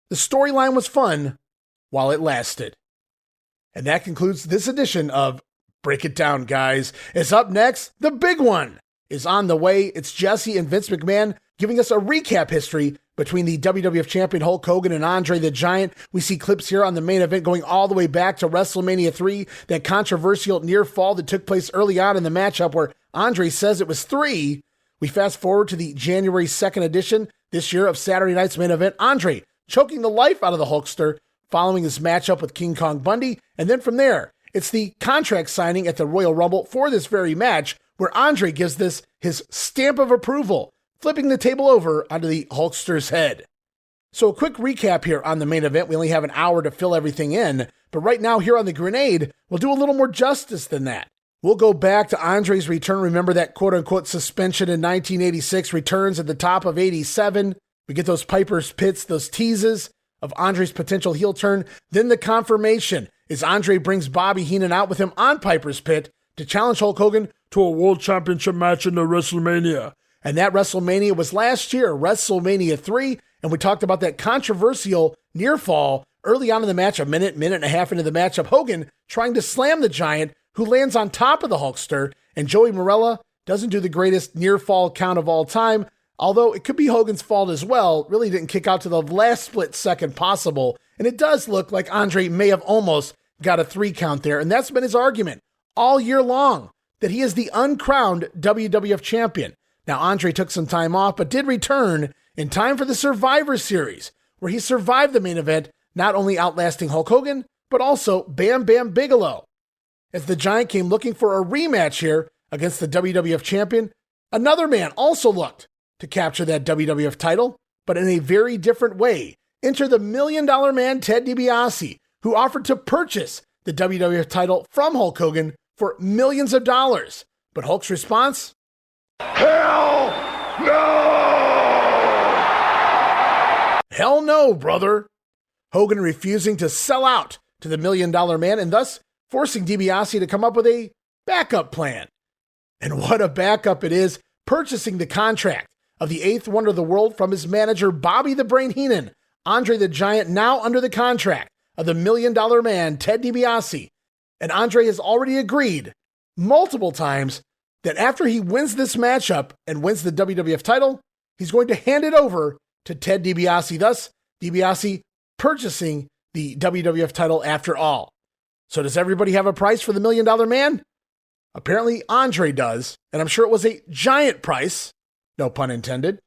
C: the storyline was fun while it lasted. And that concludes this edition of Break It Down, guys. It's up next. The big one is on the way. It's Jesse and Vince McMahon giving us a recap history between the WWF champion Hulk Hogan and Andre the Giant. We see clips here on the main event going all the way back to WrestleMania 3, that controversial near fall that took place early on in the matchup where Andre says it was 3. We fast forward to the January 2nd edition this year of Saturday Night's Main Event. Andre choking the life out of the Hulkster following his matchup with King Kong Bundy. And then from there, it's the contract signing at the Royal Rumble for this very match where Andre gives this his stamp of approval, flipping the table over onto the Hulkster's head. So a quick recap here on the main event. We only have an hour to fill everything in, but right now here on the Grenade, we'll do a little more justice than that. We'll go back to Andre's return. Remember that quote-unquote suspension in 1986, returns at the top of 87. We get those Piper's Pits, those teases of Andre's potential heel turn. Then the confirmation is Andre brings Bobby Heenan out with him on Piper's Pit to challenge Hulk Hogan to a World Championship match in the WrestleMania. And that WrestleMania was last year, WrestleMania 3, and we talked about that controversial near fall early on in the match, minute and a half into the match of Hogan trying to slam the Giant, who lands on top of the Hulkster, and Joey Morella doesn't do the greatest near fall count of all time, although it could be Hogan's fault as well. Really didn't kick out to the last split second possible, and it does look like Andre may have almost got a 3 count there, and that's been his argument all year long, that he is the uncrowned WWF champion. Now, Andre took some time off, but did return in time for the Survivor Series, where he survived the main event, not only outlasting Hulk Hogan, but also Bam Bam Bigelow. As the Giant came looking for a rematch here against the WWF champion, another man also looked to capture that WWF title, but in a very different way. Enter the $1 Million Man Ted DiBiase, who offered to purchase the WWF title from Hulk Hogan for millions of dollars. But Hulk's response?
B: Hell no!
C: Hell no, brother. Hogan refusing to sell out to the $1 Million Man and thus forcing DiBiase to come up with a backup plan. And what a backup it is, purchasing the contract of the 8th wonder of the world from his manager Bobby the Brain Heenan. Andre the Giant now under the contract of the $1 Million Man Ted DiBiase. And Andre has already agreed multiple times that after he wins this matchup and wins the WWF title, he's going to hand it over to Ted DiBiase, thus DiBiase purchasing the WWF title after all. So does everybody have a price for the $1 Million Man? Apparently Andre does, and I'm sure it was a giant price, no pun intended.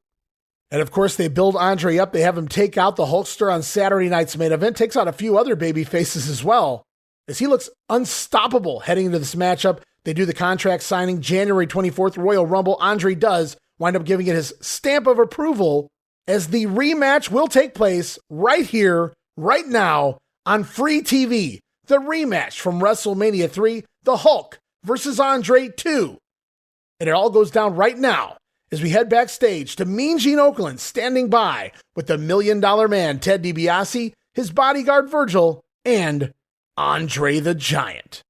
C: And of course they build Andre up, they have him take out the Hulkster on Saturday Night's Main Event, takes out a few other baby faces as well, as he looks unstoppable heading into this matchup. They do the contract signing January 24th, Royal Rumble. Andre does wind up giving it his stamp of approval, as the rematch will take place right here, right now, on free TV. The rematch from WrestleMania 3, the Hulk versus Andre 2. And it all goes down right now as we head backstage to Mean Gene Okerlund standing by with the $1 Million Man Ted DiBiase, his bodyguard Virgil, and Andre the Giant.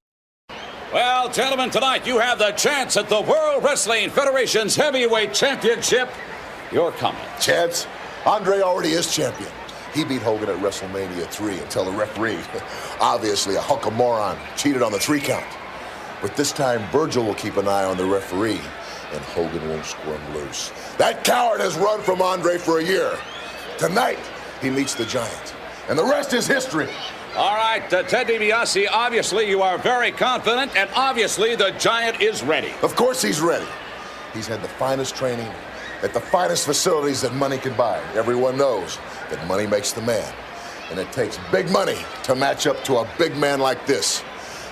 H: Well, gentlemen, tonight you have the chance at the World Wrestling Federation's Heavyweight Championship. Your comment.
B: Chance? Andre already is champion. He beat Hogan at WrestleMania 3 until the referee, obviously a hunk of moron, cheated on the 3 count. But this time, Virgil will keep an eye on the referee, and Hogan won't squirm loose. That coward has run from Andre for a year. Tonight, he meets the Giant, and the rest is history.
H: All right, Ted DiBiase, obviously you are very confident, and obviously the Giant is ready.
B: Of course he's ready. He's had the finest training at the finest facilities that money can buy. Everyone knows that money makes the man, and it takes big money to match up to a big man like this.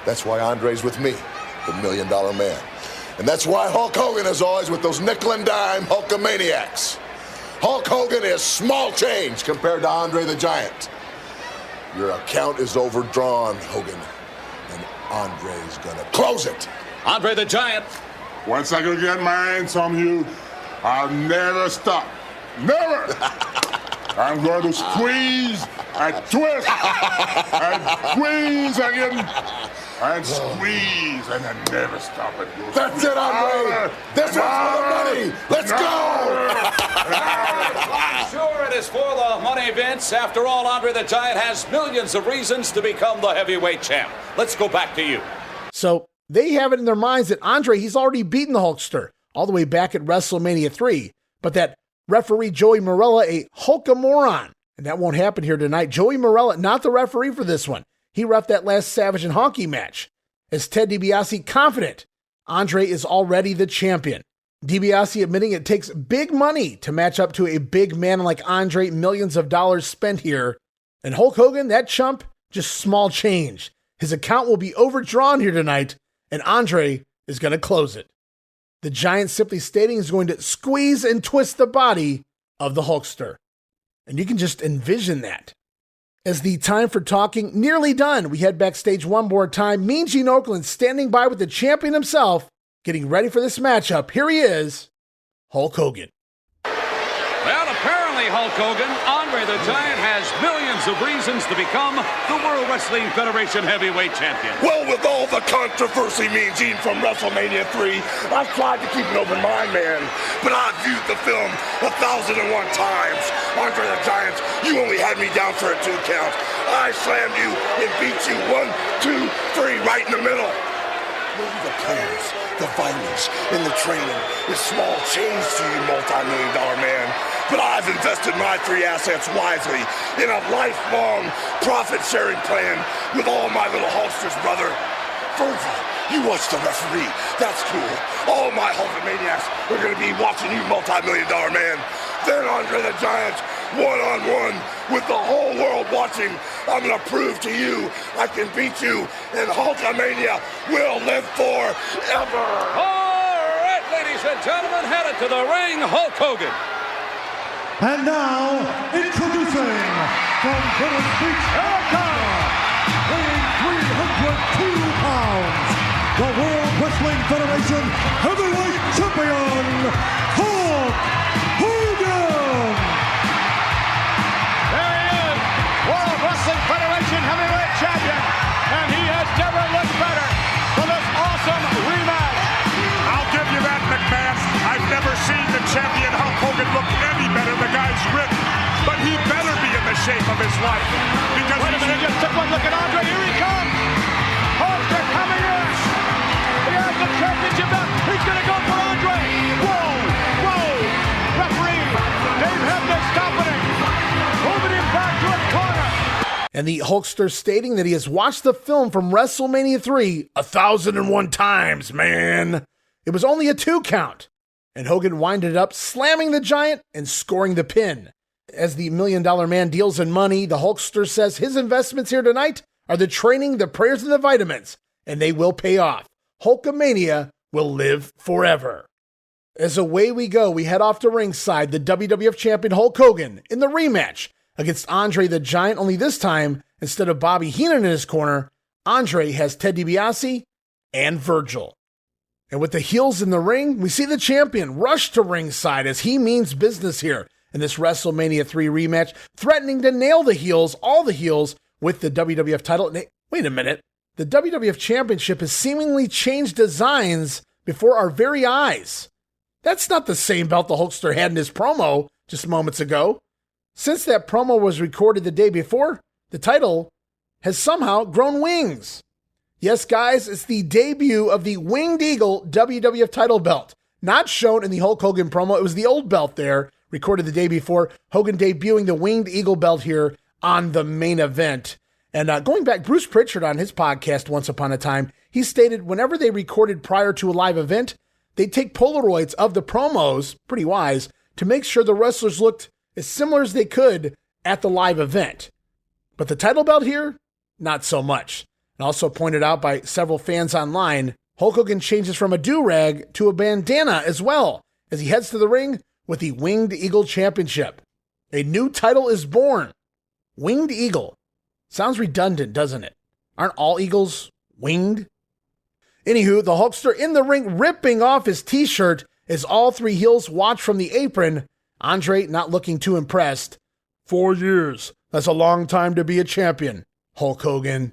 B: That's why Andre's with me, the $1 Million Man. And that's why Hulk Hogan is always with those nickel and dime Hulkamaniacs. Hulk Hogan is small change compared to Andre the Giant. Your account is overdrawn, Hogan, and Andre's gonna close it.
H: Andre the Giant.
F: Once I go get my hands on you, I'll never stop. Never! I'm going to squeeze and twist and squeeze again and squeeze and then never stop it.
B: That's it, Andre! This one's for the money! Let's go!
H: I'm sure it is for the money, Vince. After all, Andre the Giant has millions of reasons to become the heavyweight champ. Let's go back to you.
C: So they have it in their minds that Andre, he's already beaten the Hulkster all the way back at WrestleMania 3, but that referee Joey Marella, a Hulkamoron, and that won't happen here tonight. Joey Marella, not the referee for this one. He reffed that last Savage and Honky match. Is Ted DiBiase confident Andre is already the champion? DiBiase admitting it takes big money to match up to a big man like Andre, millions of dollars spent here. And Hulk Hogan, that chump, just small change. His account will be overdrawn here tonight, and Andre is going to close it. The Giant simply stating he's going to squeeze and twist the body of the Hulkster. And you can just envision that. As the time for talking nearly done, we head backstage one more time. Mean Gene Okerlund standing by with the champion himself, getting ready for this matchup. Here he is, Hulk Hogan.
H: Well, apparently, Hulk Hogan, Andre the Giant has millions of reasons to become the World Wrestling Federation heavyweight champion.
B: Well, with all the controversy, Mean Gene, from WrestleMania 3, I've tried to keep an open mind, man. But I've viewed the film 1,001 times. Andre the Giant, you only had me down for a 2 count. I slammed you and beat you 1, 2, 3 right in the middle. Maybe the plans, the vitamins, and the training is small change to you, multi-million-dollar man. But I've invested my 3 assets wisely in a lifelong profit-sharing plan with all my little Hulksters, brother. Virgil, you watch the referee. That's cool. All my Hulkamaniacs are going to be watching you, multi-million-dollar man. Then Andre the Giant, one-on-one with the whole world watching. I'm going to prove to you I can beat you, and Hulkamania will live forever.
H: All right, ladies and gentlemen, headed to the ring, Hulk Hogan.
J: And now, introducing from Venice Beach, America, weighing 302 pounds, the World Wrestling Federation Heavyweight Champion, Hulk Hogan!
I: There he is, World Wrestling Federation Heavyweight Champion, and he has never looked better for this awesome rematch.
F: I'll give you that, McMahon. I've never seen the champion Hulk Hogan look any better. The guy's ripped, but he better be in the shape of his life. Because
I: Wait a minute, just took one look at Andre. Here he comes. Hulkster coming in. He has the championship belt. He's going to go for Andre. Whoa. Referee, Dave Hebner stopping him. Moving him back to a corner.
C: And the Hulkster stating that he has watched the film from WrestleMania 3 1,001 times, man. It was only a 2 count. And Hogan winded up slamming the Giant and scoring the pin. As the $1 Million Man deals in money, the Hulkster says his investments here tonight are the training, the prayers, and the vitamins, and they will pay off. Hulkamania will live forever. As away we go, we head off to ringside, the WWF champion Hulk Hogan in the rematch against Andre the Giant, only this time, instead of Bobby Heenan in his corner, Andre has Ted DiBiase and Virgil. And with the heels in the ring, we see the champion rush to ringside as he means business here in this WrestleMania 3 rematch, threatening to nail the heels, all the heels, with the WWF title. Wait a minute. The WWF Championship has seemingly changed designs before our very eyes. That's not the same belt the Hulkster had in his promo just moments ago. Since that promo was recorded the day before, the title has somehow grown wings. Yes, guys, it's the debut of the Winged Eagle WWF title belt. Not shown in the Hulk Hogan promo. It was the old belt there, recorded the day before. Hogan debuting the Winged Eagle belt here on the main event. And going back, Bruce Pritchard on his podcast Once Upon a Time, he stated whenever they recorded prior to a live event, they'd take Polaroids of the promos, pretty wise, to make sure the wrestlers looked as similar as they could at the live event. But the title belt here, not so much. And also pointed out by several fans online, Hulk Hogan changes from a do-rag to a bandana as well as he heads to the ring with the Winged Eagle Championship. A new title is born. Winged Eagle. Sounds redundant, doesn't it? Aren't all eagles winged? Anywho, the Hulkster in the ring ripping off his t-shirt as all 3 heels watch from the apron. Andre not looking too impressed. 4 years. That's a long time to be a champion, Hulk Hogan.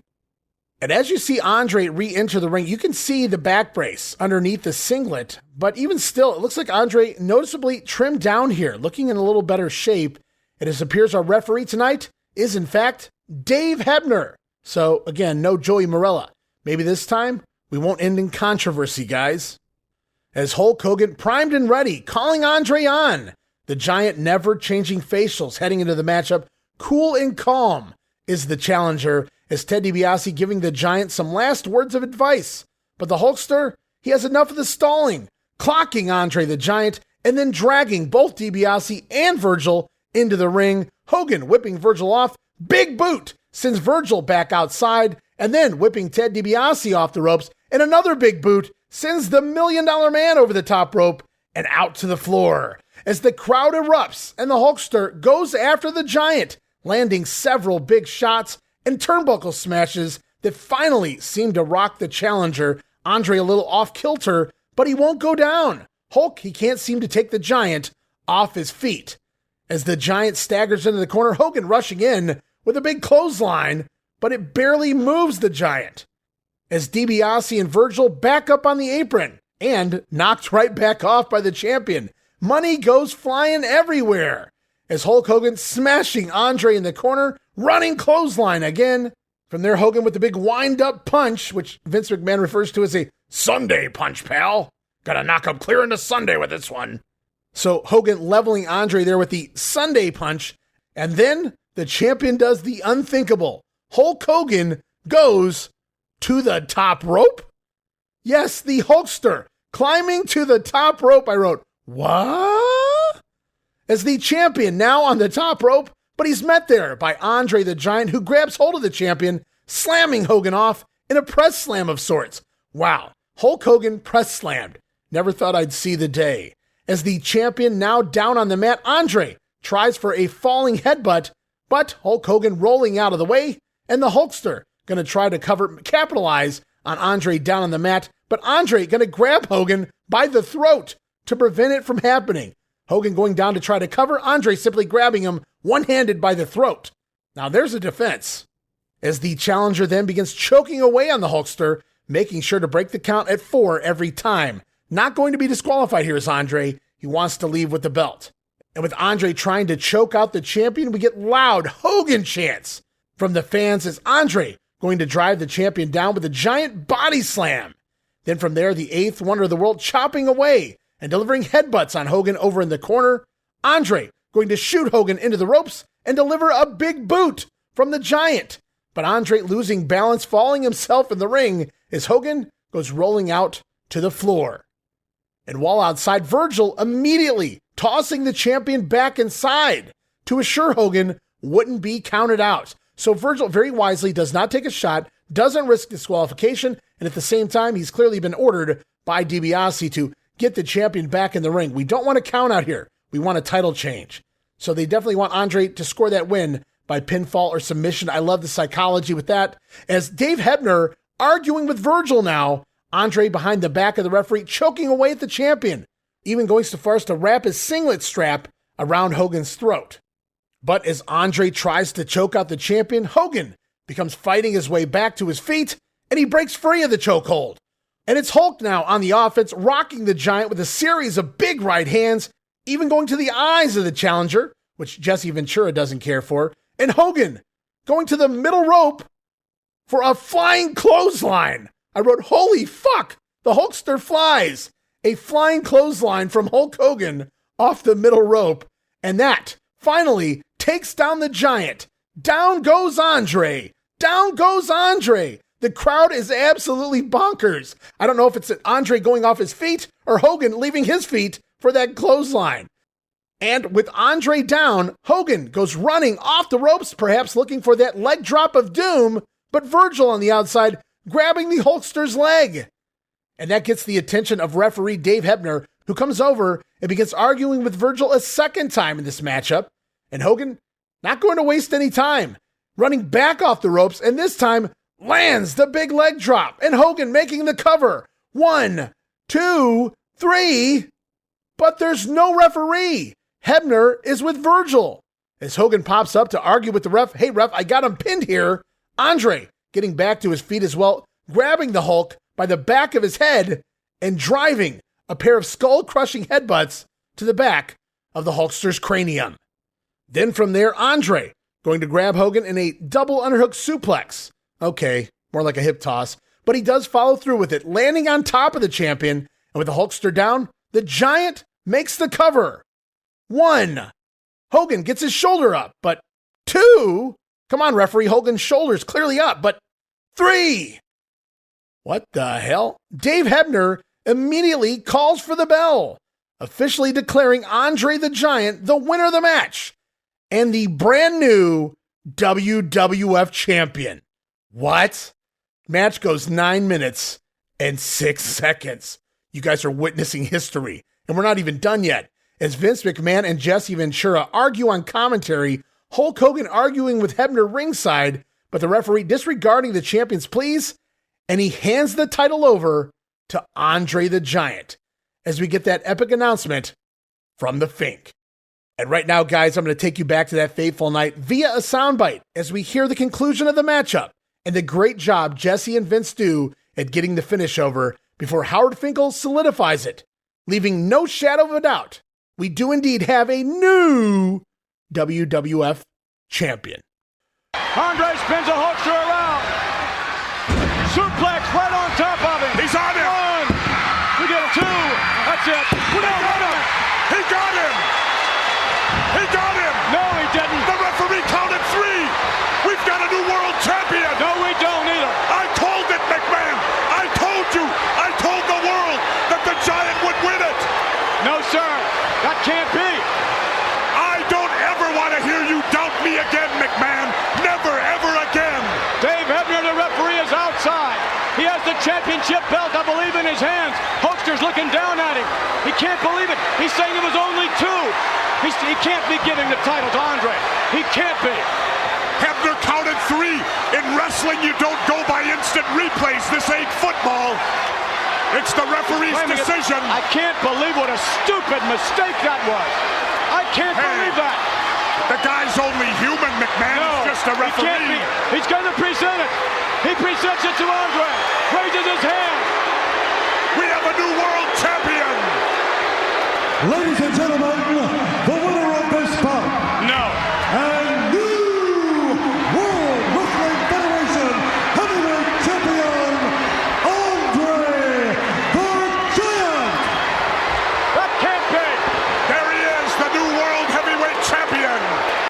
C: And as you see Andre re-enter the ring, you can see the back brace underneath the singlet. But even still, it looks like Andre noticeably trimmed down here, looking in a little better shape. It appears our referee tonight is, in fact, Dave Hebner. So, again, no Joey Morella. Maybe this time we won't end in controversy, guys. As Hulk Hogan primed and ready, calling Andre on. The Giant never changing facials heading into the matchup. Cool and calm is the challenger, as Ted DiBiase giving the Giant some last words of advice. But the Hulkster, he has enough of the stalling, clocking Andre the Giant and then dragging both DiBiase and Virgil into the ring. Hogan whipping Virgil off. Big boot sends Virgil back outside, and then whipping Ted DiBiase off the ropes. And another big boot sends the $1 Million Man over the top rope and out to the floor. As the crowd erupts and the Hulkster goes after the Giant, landing several big shots and turnbuckle smashes that finally seem to rock the challenger. Andre a little off kilter, but he won't go down. Hulk, he can't seem to take the Giant off his feet. As the Giant staggers into the corner, Hogan rushing in with a big clothesline, but it barely moves the Giant. As DiBiase and Virgil back up on the apron and knocked right back off by the champion. Money goes flying everywhere. As Hulk Hogan smashing Andre in the corner, running clothesline again. From there, Hogan with the big wind-up punch, which Vince McMahon refers to as a Sunday punch, pal. Gotta knock him clear into Sunday with this one. So Hogan leveling Andre there with the Sunday punch. And then the champion does the unthinkable. Hulk Hogan goes to the top rope? Yes, the Hulkster climbing to the top rope. I wrote, what? As the champion now on the top rope, but he's met there by Andre the Giant, who grabs hold of the champion, slamming Hogan off in a press slam of sorts. Wow, Hulk Hogan press slammed. Never thought I'd see the day. As the champion now down on the mat, Andre tries for a falling headbutt, but Hulk Hogan rolling out of the way, and the Hulkster going to try to capitalize on Andre down on the mat, but Andre going to grab Hogan by the throat to prevent it from happening. Hogan going down to try to cover, Andre simply grabbing him one-handed by the throat. Now there's a defense. As the challenger then begins choking away on the Hulkster, making sure to break the count at 4 every time. Not going to be disqualified here is Andre. He wants to leave with the belt. And with Andre trying to choke out the champion, we get loud Hogan chants from the fans as Andre going to drive the champion down with a giant body slam. Then from there, the 8th wonder of the world chopping away and delivering headbutts on Hogan over in the corner. Andre going to shoot Hogan into the ropes and deliver a big boot from the Giant. But Andre losing balance, falling himself in the ring as Hogan goes rolling out to the floor. And while outside, Virgil immediately tossing the champion back inside to assure Hogan wouldn't be counted out. So Virgil very wisely does not take a shot, doesn't risk disqualification, and at the same time, he's clearly been ordered by DiBiase to get the champion back in the ring. We don't want a count out here. We want a title change. So they definitely want Andre to score that win by pinfall or submission. I love the psychology with that. As Dave Hebner arguing with Virgil now, Andre behind the back of the referee, choking away at the champion, even going so far as to wrap his singlet strap around Hogan's throat. But as Andre tries to choke out the champion, Hogan becomes fighting his way back to his feet, and he breaks free of the chokehold. And it's Hulk now on the offense, rocking the Giant with a series of big right hands, even going to the eyes of the challenger, which Jesse Ventura doesn't care for, and Hogan going to the middle rope for a flying clothesline. I wrote, holy fuck, the Hulkster flies. A flying clothesline from Hulk Hogan off the middle rope, and that finally takes down the Giant. Down goes Andre. Down goes Andre. The crowd is absolutely bonkers. I don't know if it's Andre going off his feet or Hogan leaving his feet for that clothesline. And with Andre down, Hogan goes running off the ropes, perhaps looking for that leg drop of doom, but Virgil on the outside grabbing the Hulkster's leg. And that gets the attention of referee Dave Hebner, who comes over and begins arguing with Virgil a second time in this matchup. And Hogan not going to waste any time, running back off the ropes, and this time lands the big leg drop, and Hogan making the cover. 1, 2, 3, but there's no referee. Hebner is with Virgil. As Hogan pops up to argue with the ref, hey ref, I got him pinned here. Andre getting back to his feet as well, grabbing the Hulk by the back of his head and driving a pair of skull-crushing headbutts to the back of the Hulkster's cranium. Then from there, Andre going to grab Hogan in a double underhook suplex. Okay, more like a hip toss, but he does follow through with it, landing on top of the champion, and with the Hulkster down, the Giant makes the cover. 1. Hogan gets his shoulder up, but 2. Come on, referee, Hogan's shoulder's clearly up, but 3. What the hell? Dave Hebner immediately calls for the bell, officially declaring Andre the Giant the winner of the match and the brand new WWF champion. What? Match goes 9 minutes and 6 seconds. You guys are witnessing history, and we're not even done yet. As Vince McMahon and Jesse Ventura argue on commentary, Hulk Hogan arguing with Hebner ringside, but the referee disregarding the champion's pleas, and he hands the title over to Andre the Giant as we get that epic announcement from the Fink. And right now, guys, I'm going to take you back to that fateful night via a soundbite as we hear the conclusion of the matchup and the great job Jesse and Vince do at getting the finish over before Howard Finkel solidifies it, leaving no shadow of a doubt. We do indeed have a new WWF champion.
I: Andre spins a Hulkster around. Suplex right on top of him.
F: He's on him.
I: 1. We get a 2. That's it.
F: He got him. He got him. He got him.
I: No, he didn't.
F: The referee counted 3. We've got a new world champion.
I: No, we don't either.
F: I told it, McMahon. I told you. I told the world that the Giant would win it.
I: No, sir. That can't be.
F: I don't ever want to hear you doubt me again, McMahon. Never, ever again.
I: Dave Hebner, the referee, is outside. He has the championship belt, I believe, in his hands. Hulkster's looking down at him. He can't believe it. He's saying it was only 2. He can't be giving the title to Andre. He can't be.
F: Hebner counted 3. In wrestling, you don't go by instant replays. This ain't football. It's the referee's decision.
I: I can't believe what a stupid mistake that was. I can't believe that.
F: The guy's only human, McMahon.
I: No,
F: He's just a referee.
I: He can't be. He's going to present it. He presents it to Andre. Raises his hand.
F: We have a new world champion.
J: Ladies and gentlemen, the winner of this bout.
F: No.
J: And new World Wrestling Federation Heavyweight Champion, Andre the Giant.
I: That can't be.
F: There he is, the new world heavyweight champion.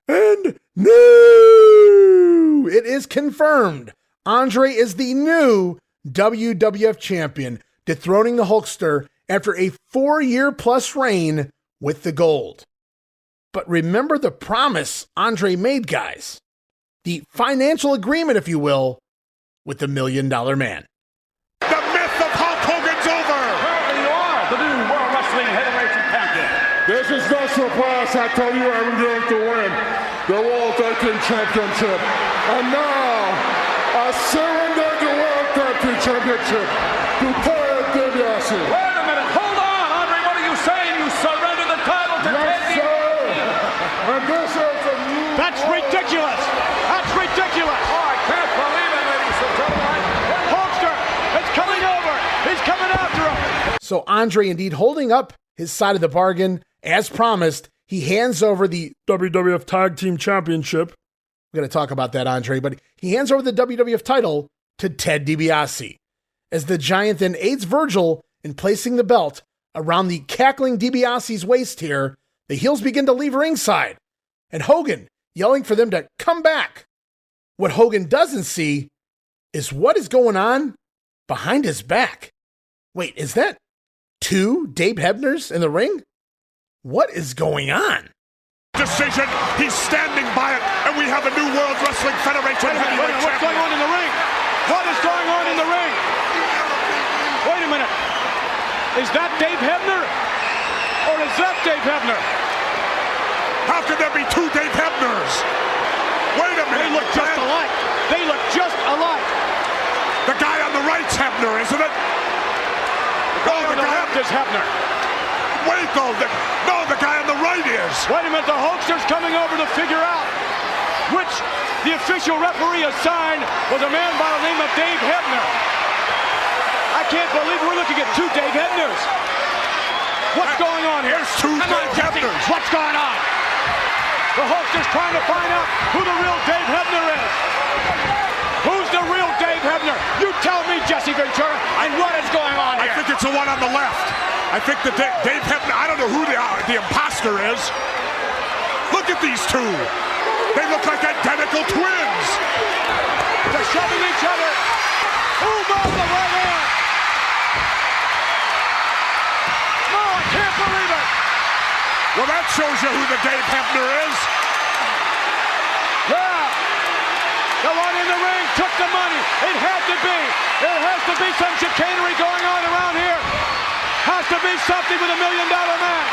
C: And no! It is confirmed. Andre is the new WWF champion, dethroning the Hulkster after a 4-year-plus reign with the gold. But remember the promise Andre made, guys. The financial agreement, if you will, with the $1 Million Man.
F: The myth of Hulk Hogan's over.
I: Well, you are the new World Wrestling Heavyweight Champion.
B: This is no surprise. I told you I'm going to win the World Tag Team Championship. And now, I surrender the World Tag Team Championship to Ted DiBiase.
I: Wait a minute. Hold on, Andre. What are you saying? You surrender the title to Ted DiBiase?
B: And this is the new
I: That's ridiculous. That's ridiculous. Oh, I can't believe it, ladies and gentlemen. Hulkster, it's coming over. He's coming after him.
C: So Andre indeed holding up his side of the bargain. As promised, he hands over the WWF Tag Team Championship. We're going to talk about that, Andre, but he hands over the WWF title to Ted DiBiase. As the Giant then aids Virgil in placing the belt around the cackling DiBiase's waist here, the heels begin to leave ringside, and Hogan yelling for them to come back. What Hogan doesn't see is what is going on behind his back. Wait, is that 2 Dave Hebners in the ring? What is going on?
F: Decision. He's standing by it, and we have a new World Wrestling Federation heavyweight champion.
I: What's going on in the ring? What is going on in the ring? Wait a minute. Is that Dave Hebner? Or is that Dave Hebner?
F: How could there be 2 Dave Hebners? Wait a minute.
I: They look just alike. They look just alike.
F: The guy on the right's Hebner, isn't it?
I: The guy on the left is Hebner.
F: Wait, though. The guy on the right is.
I: Wait a minute. The Hulkster's coming over to figure out which the official referee assigned was a man by the name of Dave Hebner. I can't believe we're looking at 2 Dave Hebners. What's going on here?
F: There's 2 Dave Hebners.
I: What's going on? The Hulkster trying to find out who the real Dave Hebner is. Who's the real Dave Hebner? You tell me, Jesse Ventura, and what is going on here?
F: I think it's the one on the left. I think that Dave Hebner, I don't know who the imposter is. Look at these two. They look like identical twins.
I: They're shoving each other. Move on the right hand. No, I can't believe it.
F: Well, that shows you who the Dave Hebner is.
I: Yeah. The one in the ring took the money. It had to be. There has to be some chicanery going on around here. Has to be something with $1 million man.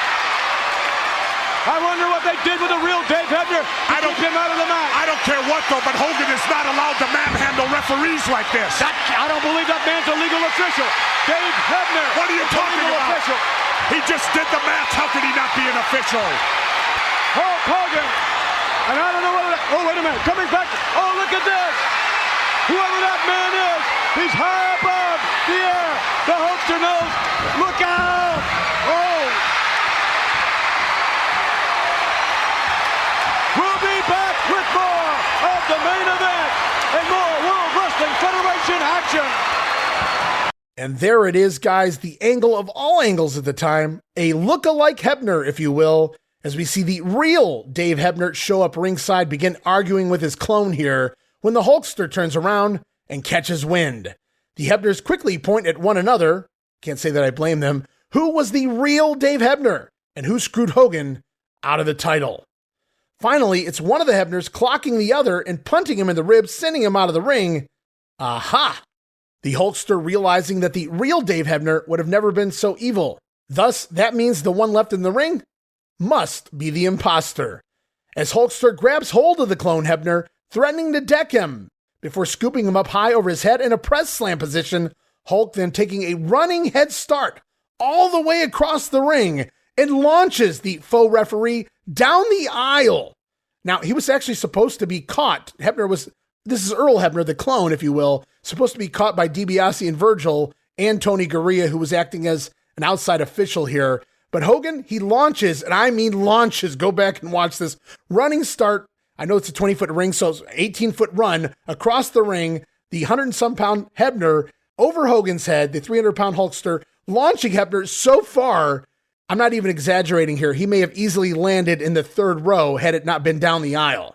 I: I wonder what they did with the real Dave Hebner to keep him out of the match.
F: I don't care what, though, but Hogan is not allowed to manhandle referees like this.
I: I don't believe that man's a legal official. Dave Hebner.
F: What are you talking about?
I: Official.
F: He just did the match. How could he not be an official?
I: Hulk Hogan. And I don't know what oh, wait a minute. Coming back. Oh, look at this. Whoever that man is, he's high above the air. The Hulkster knows. Look out. Oh. We'll be back with more of the main event and more World Wrestling Federation action.
C: And there it is, guys, the angle of all angles at the time, a look-alike Hebner, if you will, as we see the real Dave Hebner show up ringside, begin arguing with his clone here, when the Hulkster turns around and catches wind. The Hebners quickly point at one another, can't say that I blame them, who was the real Dave Hebner, and who screwed Hogan out of the title. Finally, it's one of the Hebners clocking the other and punting him in the ribs, sending him out of the ring. Aha! The Hulkster realizing that the real Dave Hebner would have never been so evil. Thus, that means the one left in the ring must be the imposter. As Hulkster grabs hold of the clone Hebner, threatening to deck him, before scooping him up high over his head in a press slam position, Hulk then taking a running head start all the way across the ring and launches the faux referee down the aisle. Now, he was actually supposed to be caught. This is Earl Hebner, the clone, if you will, supposed to be caught by DiBiase and Virgil and Tony Gurria, who was acting as an outside official here. But Hogan, he launches, and I mean launches. Go back and watch this running start. I know it's a 20-foot ring, so it's an 18-foot run across the ring. The 100-some-pound Hebner over Hogan's head, the 300-pound Hulkster, launching Hebner so far, I'm not even exaggerating here, he may have easily landed in the third row had it not been down the aisle.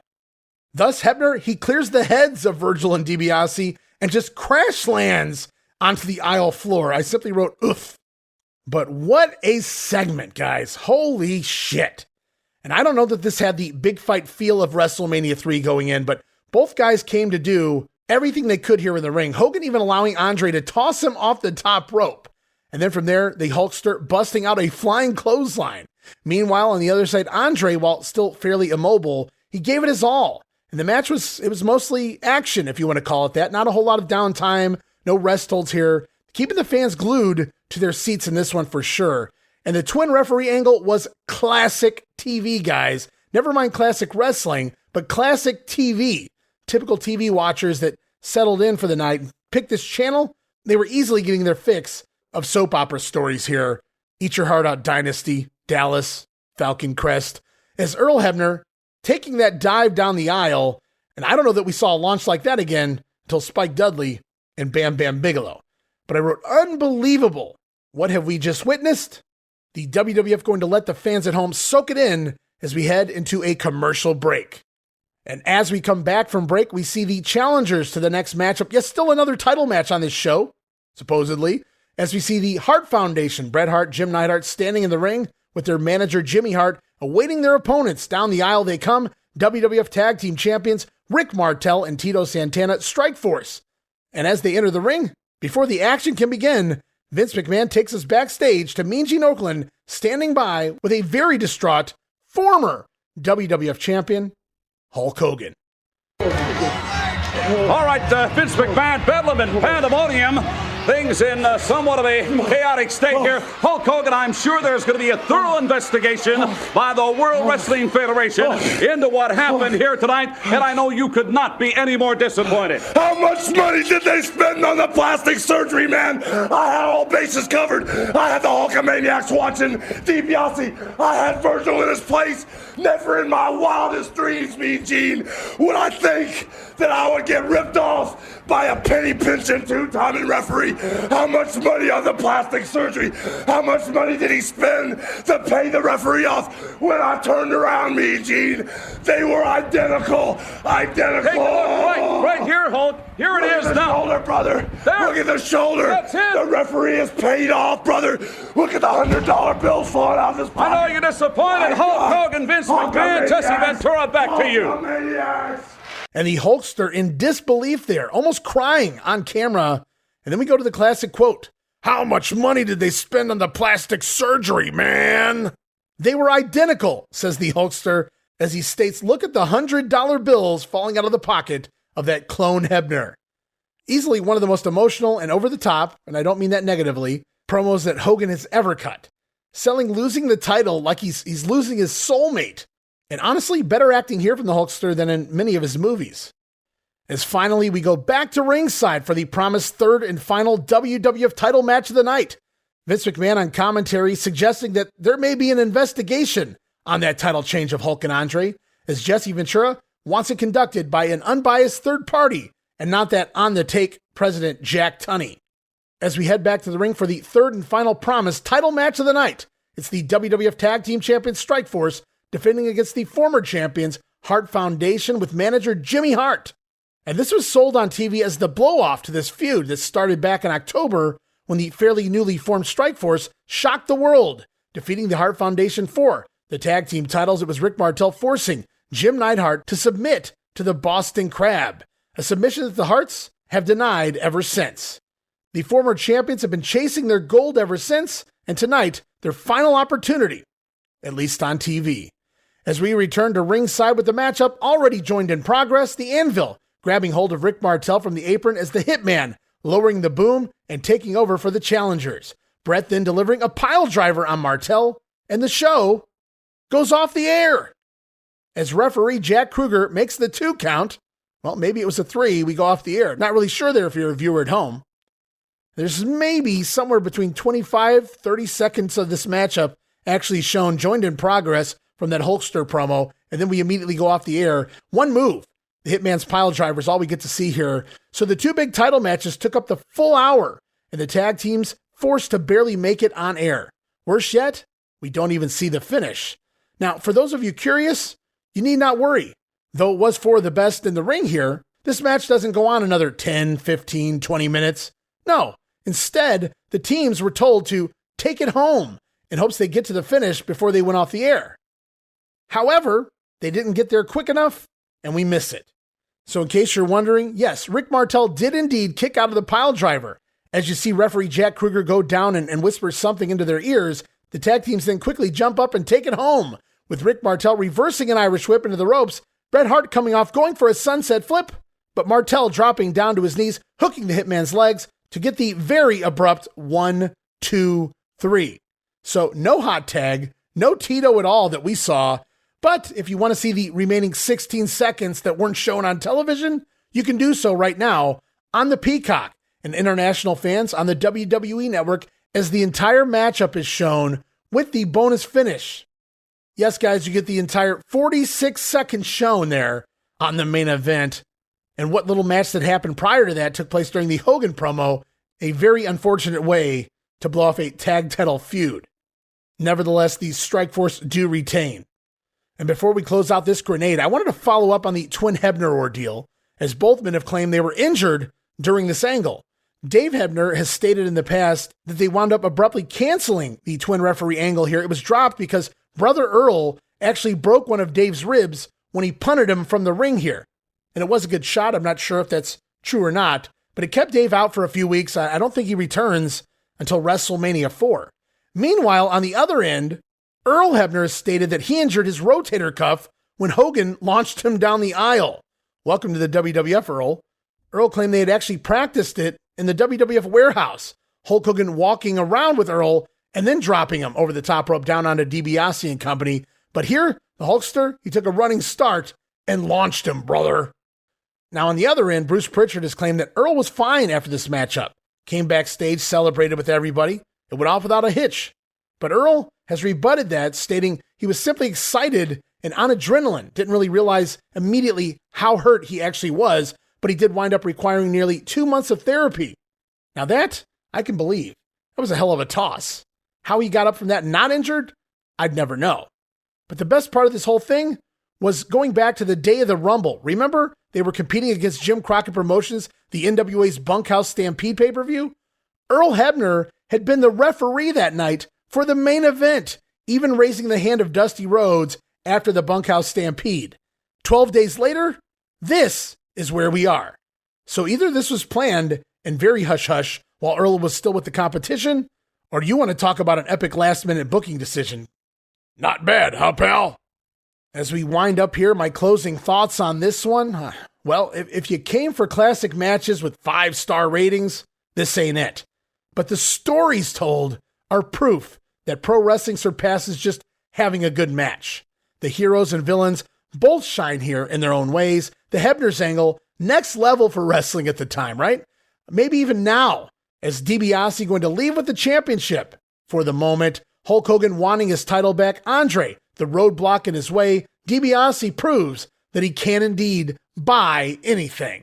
C: Thus, Hebner, he clears the heads of Virgil and DiBiase and just crash lands onto the aisle floor. I simply wrote, oof. But what a segment, guys. Holy shit. And I don't know that this had the big fight feel of WrestleMania 3 going in, but both guys came to do everything they could here in the ring. Hogan even allowing Andre to toss him off the top rope. And then from there, the Hulkster busting out a flying clothesline. Meanwhile, on the other side, Andre, while still fairly immobile, he gave it his all. And the match was mostly action, if you want to call it that. Not a whole lot of downtime, no rest holds here. Keeping the fans glued to their seats in this one for sure. And the twin referee angle was classic TV, guys. Never mind classic wrestling, but classic TV. Typical TV watchers that settled in for the night, picked this channel, they were easily getting their fix of soap opera stories here. Eat Your Heart Out Dynasty, Dallas, Falcon Crest. As Earl Hebner taking that dive down the aisle, and I don't know that we saw a launch like that again until Spike Dudley and Bam Bam Bigelow. But I wrote, unbelievable. What have we just witnessed? The WWF going to let the fans at home soak it in as we head into a commercial break. And as we come back from break, we see the challengers to the next matchup. Yes, still another title match on this show, supposedly, as we see the Hart Foundation, Bret Hart, Jim Neidhart, standing in the ring with their manager, Jimmy Hart, awaiting their opponents. Down the aisle they come, WWF Tag Team Champions, Rick Martel and Tito Santana, Strike Force. And as they enter the ring, before the action can begin, Vince McMahon takes us backstage to Mean Gene Okerlund, standing by with a very distraught former WWF champion, Hulk Hogan.
H: All right, Vince McMahon, Bedlam and Pandemonium. things in somewhat of a chaotic state here. Hulk Hogan, I'm sure there's going to be a thorough investigation by the World Wrestling Federation into what happened here tonight, and I know you could not be any more disappointed.
B: How much money did they spend on the plastic surgery, man? I had all bases covered. I had the Hulkamaniacs watching DiBiase. I had Virgil in his place. Never in my wildest dreams, Mean Gene, would I think that I would get ripped off by a penny pinching two-timing referee. How much money on the plastic surgery? How much money did he spend to pay the referee off? When I turned around, Mean Gene, they were identical. Identical.
H: Take a look right here, Hulk. Here it is now.
B: Shoulder, brother.
H: There.
B: Look at the shoulder.
H: That's him.
B: The referee is paid off, brother. Look at the $100 bills falling out of his pocket.
H: I know you're disappointed. Hulk Hogan, Vince McMahon, Jesse Ventura, back to you.
C: And the Hulkster in disbelief there, almost crying on camera. And then we go to the classic quote. How much money did they spend on the plastic surgery, man? They were identical, says the Hulkster, as he states, look at the $100 bills falling out of the pocket of that clone Hebner. Easily one of the most emotional and over the top, and I don't mean that negatively, promos that Hogan has ever cut. Selling losing the title like he's losing his soulmate. And honestly, better acting here from the Hulkster than in many of his movies. As finally we go back to ringside for the promised third and final WWF title match of the night. Vince McMahon on commentary suggesting that there may be an investigation on that title change of Hulk and Andre, as Jesse Ventura wants it conducted by an unbiased third party and not that on-the-take President Jack Tunney. As we head back to the ring for the third and final promised title match of the night, it's the WWF Tag Team Champions Strikeforce defending against the former champions Hart Foundation with manager Jimmy Hart. And this was sold on TV as the blow-off to this feud that started back in October when the fairly newly formed Strikeforce shocked the world, defeating the Hart Foundation for the tag team titles. It was Rick Martel forcing Jim Neidhart to submit to the Boston Crab, a submission that the Harts have denied ever since. The former champions have been chasing their gold ever since, and tonight, their final opportunity, at least on TV. As we return to ringside with the matchup already joined in progress, the Anvil grabbing hold of Rick Martel from the apron as the Hitman lowering the boom and taking over for the challengers. Brett then delivering a pile driver on Martel, and the show goes off the air. As referee Jack Kruger makes the 2 count, well, maybe it was a 3, we go off the air. Not really sure there if you're a viewer at home. There's maybe somewhere between 25-30 seconds of this matchup actually shown joined in progress from that Hulkster promo, and then we immediately go off the air. One move, the Hitman's pile driver, is all we get to see here. So the 2 big title matches took up the full hour, and the tag teams forced to barely make it on air. Worse yet, we don't even see the finish. Now, for those of you curious, you need not worry. Though it was for the best in the ring here, this match doesn't go on another 10, 15, 20 minutes. No, instead, the teams were told to take it home in hopes they get to the finish before they went off the air. However, they didn't get there quick enough, and we miss it. So in case you're wondering, yes, Rick Martel did indeed kick out of the pile driver. As you see referee Jack Kruger go down and whisper something into their ears, the tag teams then quickly jump up and take it home, with Rick Martel reversing an Irish whip into the ropes, Bret Hart coming off going for a sunset flip, but Martel dropping down to his knees, hooking the Hitman's legs to get the very abrupt 1, 2, 3. So no hot tag, no Tito at all that we saw. But if you want to see the remaining 16 seconds that weren't shown on television, you can do so right now on the Peacock and international fans on the WWE Network as the entire matchup is shown with the bonus finish. Yes, guys, you get the entire 46 seconds shown there on the main event. And what little match that happened prior to that took place during the Hogan promo, a very unfortunate way to blow off a tag title feud. Nevertheless, the Strikeforce do retain. And before we close out this grenade, I wanted to follow up on the Twin Hebner ordeal, as both men have claimed they were injured during this angle. Dave Hebner has stated in the past that they wound up abruptly canceling the twin referee angle here. It was dropped because Brother Earl actually broke one of Dave's ribs when he punted him from the ring here. And it was a good shot. I'm not sure if that's true or not, but it kept Dave out for a few weeks. I don't think he returns until WrestleMania 4. Meanwhile, on the other end, Earl Hebner stated that he injured his rotator cuff when Hogan launched him down the aisle. Welcome to the WWF, Earl. Earl claimed they had actually practiced it in the WWF warehouse. Hulk Hogan walking around with Earl and then dropping him over the top rope down onto DiBiase and company. But here, the Hulkster, he took a running start and launched him, brother. Now on the other end, Bruce Pritchard has claimed that Earl was fine after this matchup. Came backstage, celebrated with everybody. It went off without a hitch. But Earl has rebutted that, stating he was simply excited and on adrenaline. Didn't really realize immediately how hurt he actually was, but he did wind up requiring nearly 2 months of therapy. Now that, I can believe. That was a hell of a toss. How he got up from that not injured, I'd never know. But the best part of this whole thing was going back to the day of the Rumble. Remember, they were competing against Jim Crockett Promotions, the NWA's Bunkhouse Stampede pay-per-view? Earl Hebner had been the referee that night for the main event, even raising the hand of Dusty Rhodes after the Bunkhouse Stampede. 12 days later, this is where we are. So either this was planned and very hush-hush while Earl was still with the competition, or you want to talk about an epic last-minute booking decision. Not bad, huh, pal? As we wind up here, my closing thoughts on this one. Well, if you came for classic matches with 5-star ratings, this ain't it. But the stories told are proof that pro wrestling surpasses just having a good match. The heroes and villains both shine here in their own ways. The Hebner's angle, next level for wrestling at the time, right? Maybe even now, as DiBiase going to leave with the championship. For the moment, Hulk Hogan wanting his title back, Andre, the roadblock in his way, DiBiase proves that he can indeed buy anything.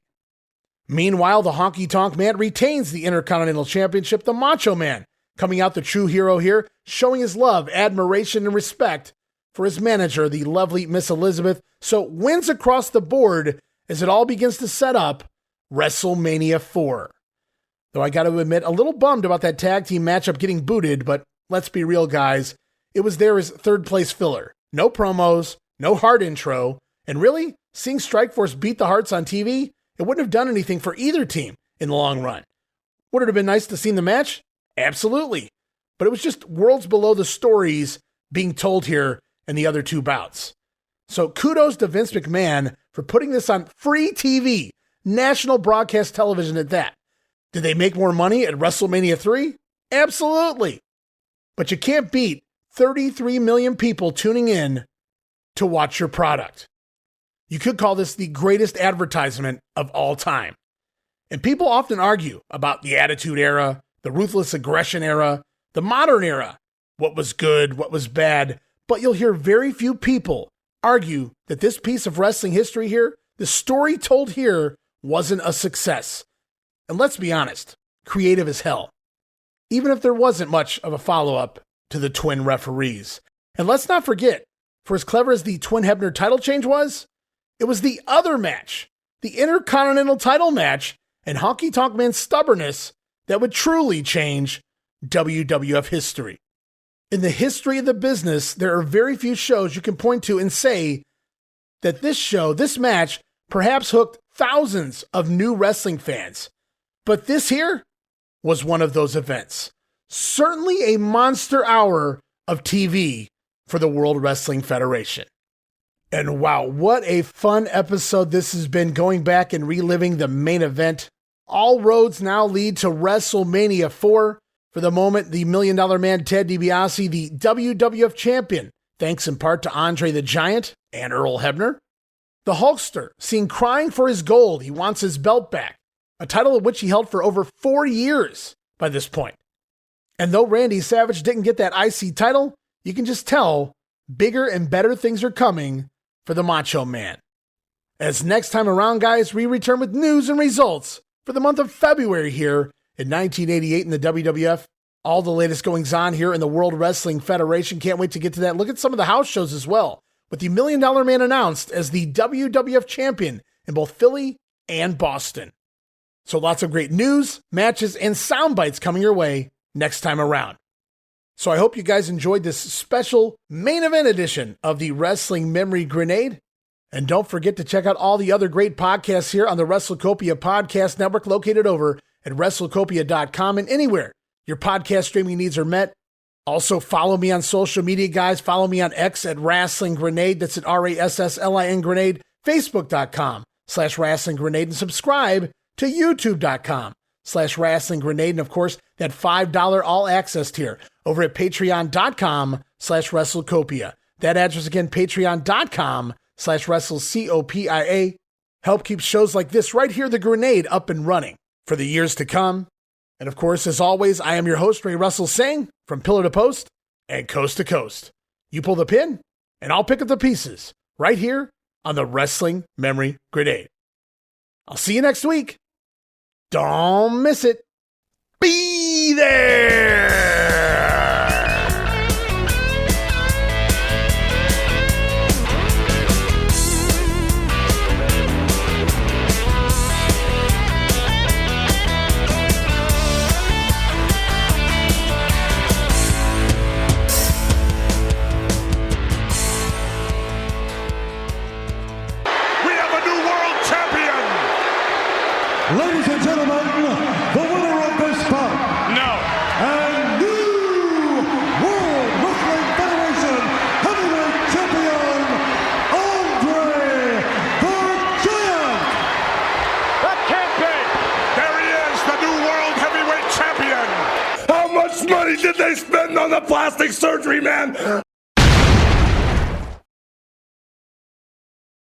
C: Meanwhile, the Honky Tonk Man retains the Intercontinental Championship, the Macho Man, coming out the true hero here, showing his love, admiration, and respect for his manager, the lovely Miss Elizabeth. So wins across the board as it all begins to set up WrestleMania 4. Though I got to admit, a little bummed about that tag team matchup getting booted, but let's be real, guys. It was there as third place filler. No promos, no hard intro, and really, seeing Strikeforce beat the Hearts on TV, it wouldn't have done anything for either team in the long run. Would it have been nice to see the match? Absolutely. But it was just worlds below the stories being told here in the other two bouts. So kudos to Vince McMahon for putting this on free TV, national broadcast television at that. Did they make more money at WrestleMania 3? Absolutely. But you can't beat 33 million people tuning in to watch your product. You could call this the greatest advertisement of all time. And people often argue about the Attitude Era, the Ruthless Aggression Era, the Modern Era, what was good, what was bad, but you'll hear very few people argue that this piece of wrestling history here, the story told here, wasn't a success. And let's be honest, creative as hell. Even if there wasn't much of a follow-up to the twin referees. And let's not forget, for as clever as the Twin Hebner title change was, it was the other match, the Intercontinental title match, and Honky Tonk Man's stubbornness that would truly change WWF history. In the history of the business, there are very few shows you can point to and say that this match, perhaps hooked thousands of new wrestling fans. But this here was one of those events. Certainly a monster hour of TV for the World Wrestling Federation. And wow, what a fun episode this has been, going back and reliving the main event. All roads now lead to WrestleMania 4. For the moment, the $1 Million Man Ted DiBiase, the WWF champion, thanks in part to Andre the Giant and Earl Hebner. The Hulkster, seen crying for his gold. He wants his belt back, a title of which he held for over 4 years by this point. And though Randy Savage didn't get that IC title, you can just tell bigger and better things are coming for the Macho Man. As next time around, guys, we return with news and results for the month of February here in 1988 in the WWF. All the latest goings on here in the World Wrestling Federation. Can't wait to get to that. Look at some of the house shows as well, with the $1 Million Man announced as the WWF champion in both Philly and Boston. So lots of great news, matches, and sound bites coming your way next time around. So I hope you guys enjoyed this special main event edition of the Wrestling Memory Grenade. And don't forget to check out all the other great podcasts here on the WrestleCopia Podcast Network, located over at WrestleCopia.com and anywhere your podcast streaming needs are met. Also follow me on social media, guys. Follow me on X at Wrestling Grenade. That's at RASSLIN Grenade. Facebook.com/Wrestling Grenade. And subscribe to YouTube.com Wrestling Grenade, and of course, that $5 all access tier over at patreon.com/WrestleCopia. That address again, patreon.com/WrestleCopia. Help keep shows like this right here, The Grenade, up and running for the years to come. And of course, as always, I am your host, Ray Russell, saying from pillar to post and coast to coast, you pull the pin and I'll pick up the pieces right here on the Wrestling Memory Grenade. I'll see you next week. Don't miss it. Be there!
J: Ladies and gentlemen, the winner of this bout. And new World Wrestling Federation Heavyweight Champion, Andre the Giant.
F: That can't be. There he is, the new World Heavyweight Champion.
B: How much money did they spend on the plastic surgery, man?